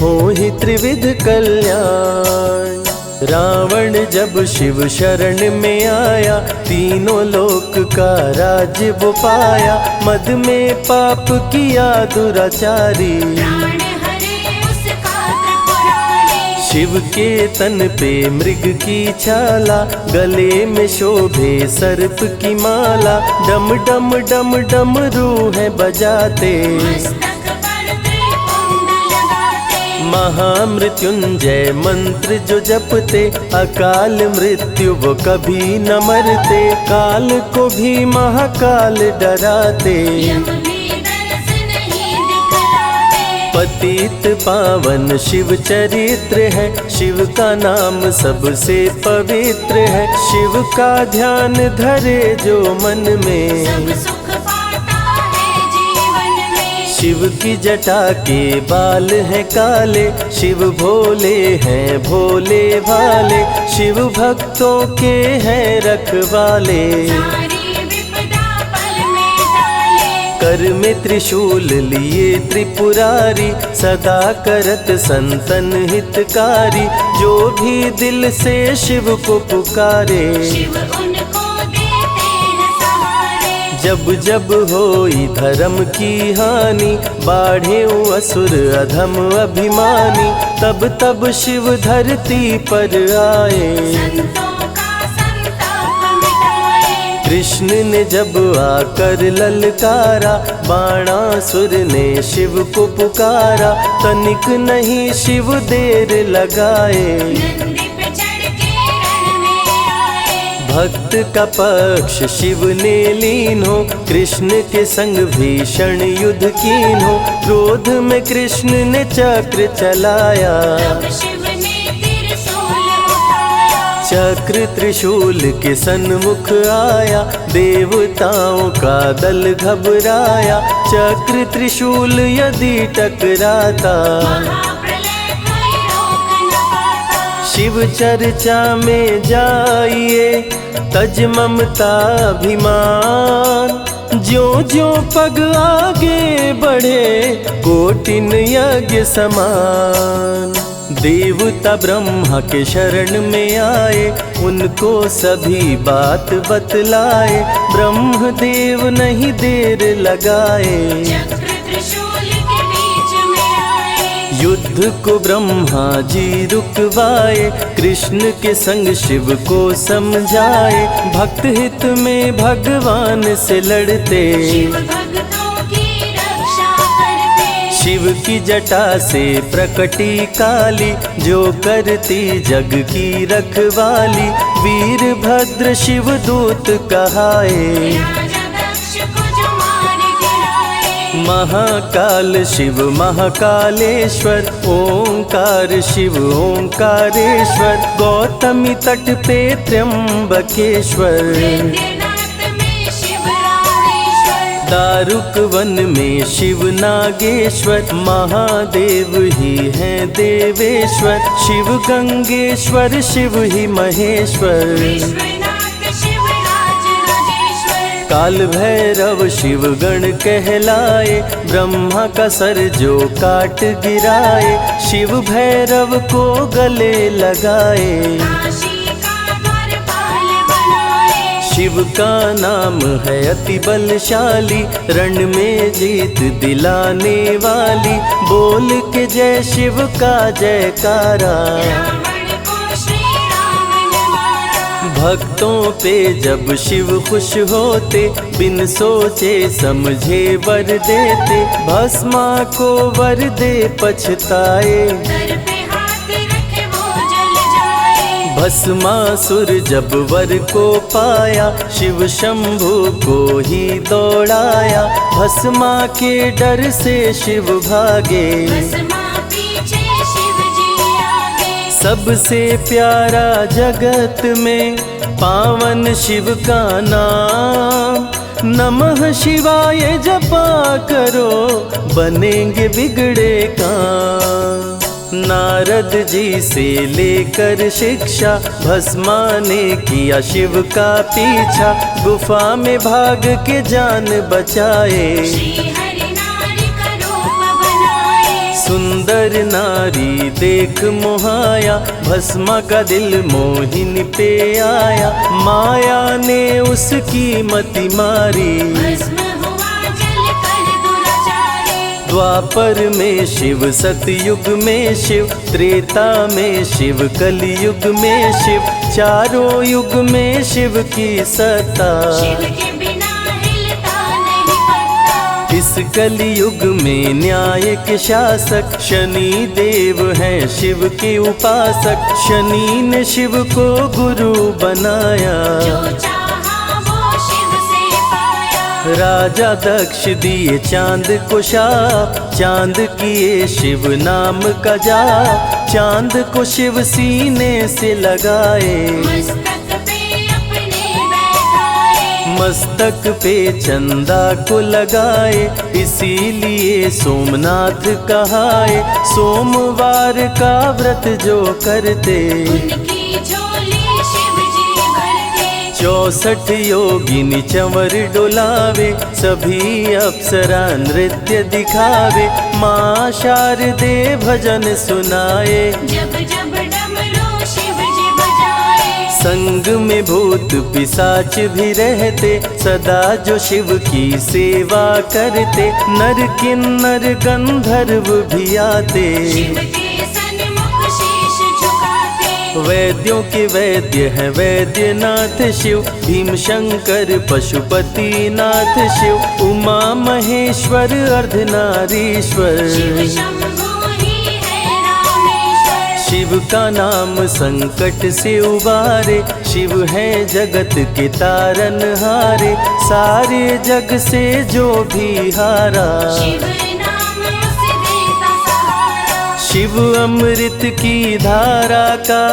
हो ही त्रिविध कल्याण। रावण जब शिव शरण में आया, तीनों लोक का राज्य वो पाया, मद में पाप किया दुराचारी। प्राण हरे उसका त्रिपुरारी। शिव के तन पे मृग की छाला, गले में शोभे सर्प की माला, डम डम डम डम रूह बजाते। मस्तक पर त्रिपुंड लगाते। महामृत्युंजय मंत्र जो जपते, अकाल मृत्यु वो कभी न मरते, काल को भी महाकाल डराते। यम भी दरस नहीं दिखलाते। पतित पावन शिव चरित्र है, शिव का नाम सबसे पवित्र है, शिव का ध्यान धरे जो मन में, सब सुख पाता है जीवन में। शिव की जटा के बाल हैं काले, शिव भोले हैं भोले भाले, शिव भक्तों के हैं रखवाले। सारी विपदा पल में टाले। कर में त्रिशूल लिए त्रिपुरारी, सदा करत संतन हितकारी, जो भी दिल से शिव को पुकारे। शिव उनको देते हैं सहारे। जब जब होई धर्म की हानि, बाढ़े असुर अधम अभिमानी, तब तब शिव धरती पर आए। संतों का संताप मिटाए। कृष्ण ने जब आकर ललकारा, बाणासुर ने शिव को पुकारा, तनिक नहीं शिव देर लगाए। नंदी पे चढ़ के रण में आए। भक्त का पक्ष शिव ने लीन हो, कृष्ण के संग भीषण युद्ध कीन हो, क्रोध में कृष्ण ने चक्र चलाया। तब शिव ने त्रिशूल उठाया। चक्र त्रिशूल के सन्मुख आया, देवताओं का दल घबराया, चक्र त्रिशूल यदि टकराता, महाप्रलय कोई रोक न पाता। शिव चर्चा में जाइए, तज ममता अभिमान, ज्यों ज्यों पग आगे बढ़े, कोटिन यज्ञ समान। देवता ब्रह्मा के शरण में आए, उनको सभी बात बतलाए, ब्रह्मदेव नहीं देर लगाए। चक्र त्रिशूल के बीच में आए। युद्ध को ब्रह्मा जी रुकवाए, कृष्ण के संग शिव को समझाए, भक्त हित में भगवान से लड़ते, शिव भक्तों की रक्षा करते। शिव की जटा से प्रकटी काली, जो करती जग की रखवाली, वीरभद्र शिव दूत कहाए। राजा दक्ष को जो मार गिराए। महाकाल शिव महाकालेश्वर, ओंकार शिव ओंकारेश्वर, गौतमी तट पे त्र्यंबकेश्वर, वैद्यनाथ में शिव रामेश्वर, दारुक वन में शिव नागेश्वर, महादेव ही हैं देवेश्वर, शिव गंगेश्वर शिव ही महेश्वर, विश्वनाथ शिव राज राजेश्वर, काल भैरव शिव गण कहलाए, ब्रह्मा का सर जो काट गिराए, शिव भैरव को गले लगाए, काशी का द्वारपाल बनाए, शिव का नाम है अति बलशाली, रण में जीत दिलाने वाली, बोल के जय शिव का जयकारा, रावण को श्री राम ने मारा, भक्तों पे जब शिव खुश होते, बिन सोचे समझे वर देते, भस्मा को वर दे पछताए, सर पे हाथ रखे वो जल जाए, भस्मासुर जब वर को पाया, शिव शंभु को ही दौड़ाया, भस्मा के डर से शिव भागे, भस्मा पीछे शिव जी आगे, सबसे प्यारा जगत में पावन शिव का नाम, नमः शिवाय जपा करो बनेंगे बिगड़े काम। नारद जी से लेकर शिक्षा, भस्मा ने किया शिव का पीछा, गुफा में भाग के जान बचाए, श्री हरि नारी का रूप बनाए, सुंदर नारी देख मोहाया, भस्मा का दिल मोहिनी पे आया, माया ने उसकी मति मारी, भस्म हुआ जल कर दुराचारी, द्वापर में शिव सतयुग में शिव, त्रेता में शिव कलयुग में शिव, चारों युग में शिव की सत्ता, शिव के बिना हिलता नहीं पत्ता, इस कलयुग में न्याय के शासक, शनि देव हैं शिव के उपासक, शनि ने शिव को गुरु बनाया, जो चाहा वो शिव से पाया, राजा दक्ष दिए चांद को शाप, चांद किए शिव नाम का जाप, चांद को शिव सीने से लगाए, मस्तक पे अपने बैठाए, मस्तक पे चंदा को लगाए, इसीलिए सोमनाथ कहाए, सोमवार का व्रत जो करते, उनकी झोली शिव जी भरते, 64 योगिनी चंवर डोलावे, सभी अप्सरा नृत्य दिखावे, माँ शारदे भजन सुनाए, जब जब डमरू शिव जी बजाए, संग में भूत पिशाच भी रहते, सदा जो शिव की सेवा करते, नर किन्नर गंधर्व भी आते, शिव के सन्मुख शीश झुकाते, वैद्यों के वैद्य हैं वैद्यनाथ शिव, भीम शंकर पशुपति नाथ शिव, उमा महेश्वर अर्धनारीश्वर, शिव शंभु ही है रामेश्वर, शिव का नाम संकट से उबारे, शिव है जगत के तारनहारे, सारे जग से जो भी हारा, शिव नाम उसे देता सहारा, शिव अमृत की धारा का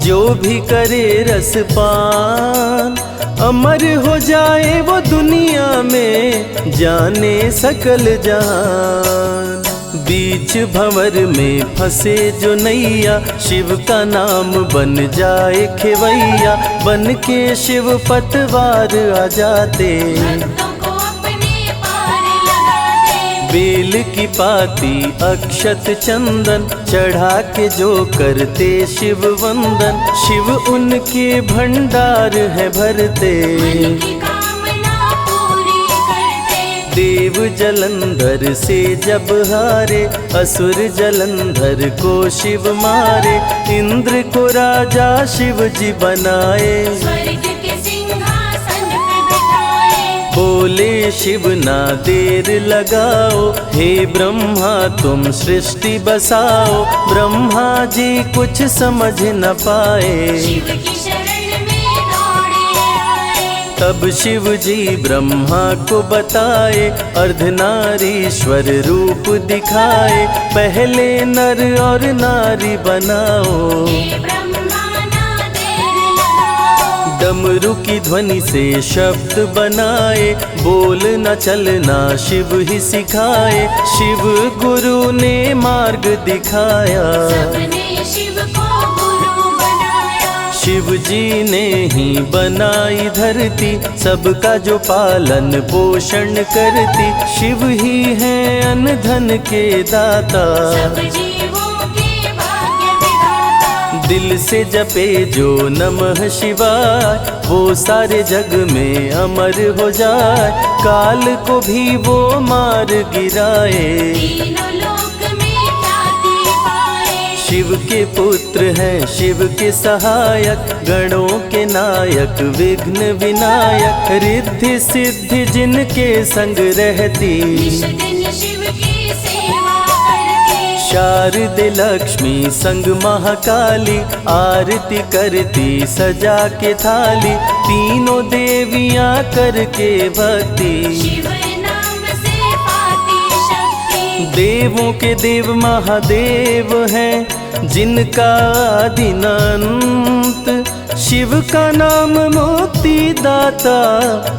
जो भी करे रसपान, अमर हो जाए वो दुनिया में जाने सकल जहान। बीच भंवर में फंसे जो नैया, शिव का नाम बन जाए खेवैया, बन के शिव पतवार आ जाते, भक्तों को अपने पार लगाते, बेल की पाती अक्षत चंदन चढ़ा के जो करते शिव वंदन, शिव उनके भंडार है भरते, मन की कामना पूरी करते, देव जलंधर से जब हारे, असुर जलंधर को शिव मारे, इंद्र को राजा शिव जी बनाए, स्वर्ग के सिंहासन पे बिठाए, बोले शिव ना देर लगाओ, हे ब्रह्मा तुम सृष्टि बसाओ, ब्रह्मा जी कुछ समझ न पाए, शिव की शरण में दौड़े आए, तब शिव जी ब्रह्मा को बताए, अर्धनारीश्वर रूप दिखाए, पहले नर और नारी बनाओ। हे ब्रह्मा ना देर लगाओ। डमरू की ध्वनि से शब्द बनाए, बोलना चलना शिव ही सिखाए, शिव गुरु ने मार्ग दिखाया। सबने शिव को गुरु बनाया। शिव जी ने ही बनाई धरती, सबका जो पालन पोषण करती, शिव ही है अन्न धन के दाता। सब जीवों के भाग्य विधाता। दिल से जपे जो नमः शिवाय, वो सारे जग में अमर हो जाए, काल को भी वो मार गिराए। तीनों लोक में ख्याति पाए। शिव के पुत्र हैं शिव के सहायक, गणों के नायक विघ्न विनायक, रिद्धि सिद्धि जिनके संग रहती, निश दिन शिव की सेवा करती। शारदे लक्ष्मी संग महाकाली, आरती करती सजा के थाली, तीनों देवियां करके भक्ति, शिव नाम से पाती शक्ति। देवों के देव महादेव हैं, जिनका आदिनांत, शिव का नाम मुक्ति दाता,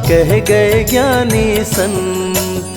कह गए ज्ञानी संत।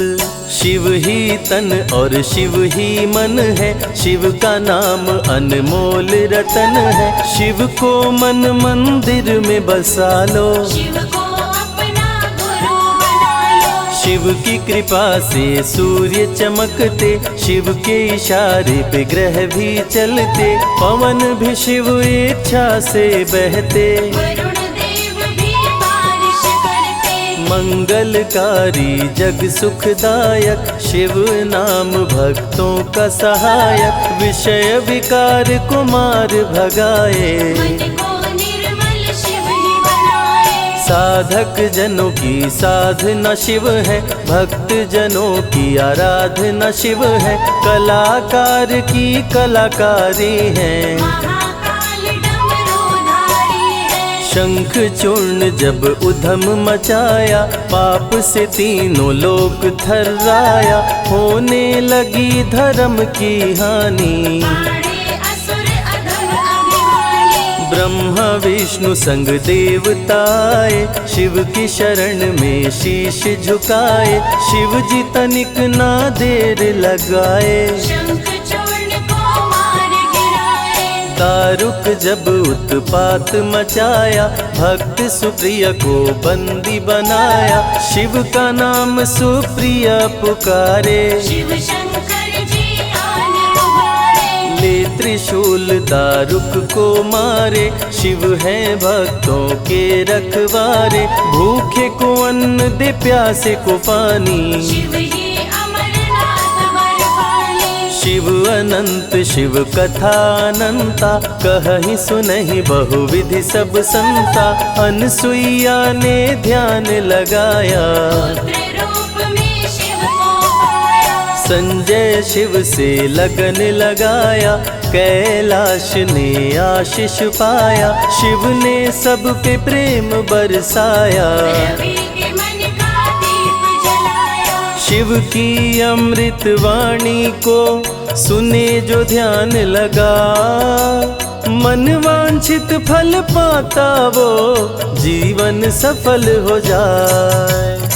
शिव ही तन और शिव ही मन है, शिव का नाम अनमोल रतन है, शिव को मन मंदिर में बसा लो। शिव को अपना गुरु बना लो। शिव की कृपा से सूर्य चमकते, शिव के इशारे पे ग्रह भी चलते, पवन भी शिव इच्छा से बहते, वरुण देव भी बारिश करते। मंगलकारी जग सुखदायक, शिव नाम भक्तों का सहायक, विषय विकार को मार भगाए, मन को निर्मल शिव ही बनाए। साधक जनों की साधना शिव है, भक्त जनों की आराधना शिव है, कलाकार की कलाकारी है, महाकाल डमरूधारी है। शंख चूर्ण जब उधम मचाया, पाप से तीनों लोक थर्राया, होने लगी धर्म की हानि, बाड़े असुर अधम अभिमानी। ब्रह्मा विष्णु संग देवताए, शिव की शरण में शीश झुकाए, शिव जी तनिक ना देर लगाए, शंख चूर्ण को मार गिराए। दारुक जब उत्पात मचाया, भक्त सुप्रिय को बंदी बनाया, शिव का नाम सुप्रिय पुकारे, शिव शंकर जी आन उबारे। ले त्रिशूल दारुक को मारे, शिव है भक्तों के रखवारे, भूखे को अन्न दे प्यासे को पानी, शिव ही अमरनाथ बरपाली। शिव अनंत शिव कथा अनंता, कहीं सुनहि बहुविधि सब संता, अनसुईया ने ध्यान लगाया, पुत्र रूप में शिव को पाया। संजय शिव से लगन लगाया, कैलाश ने आशीष पाया, शिव ने सब पे प्रेम बरसाया, रवि के मन का दीप जलाया। शिव की अमृत वाणी को सुने जो ध्यान लगा, मन वांछित फल पाता वो जीवन सफल हो जाए।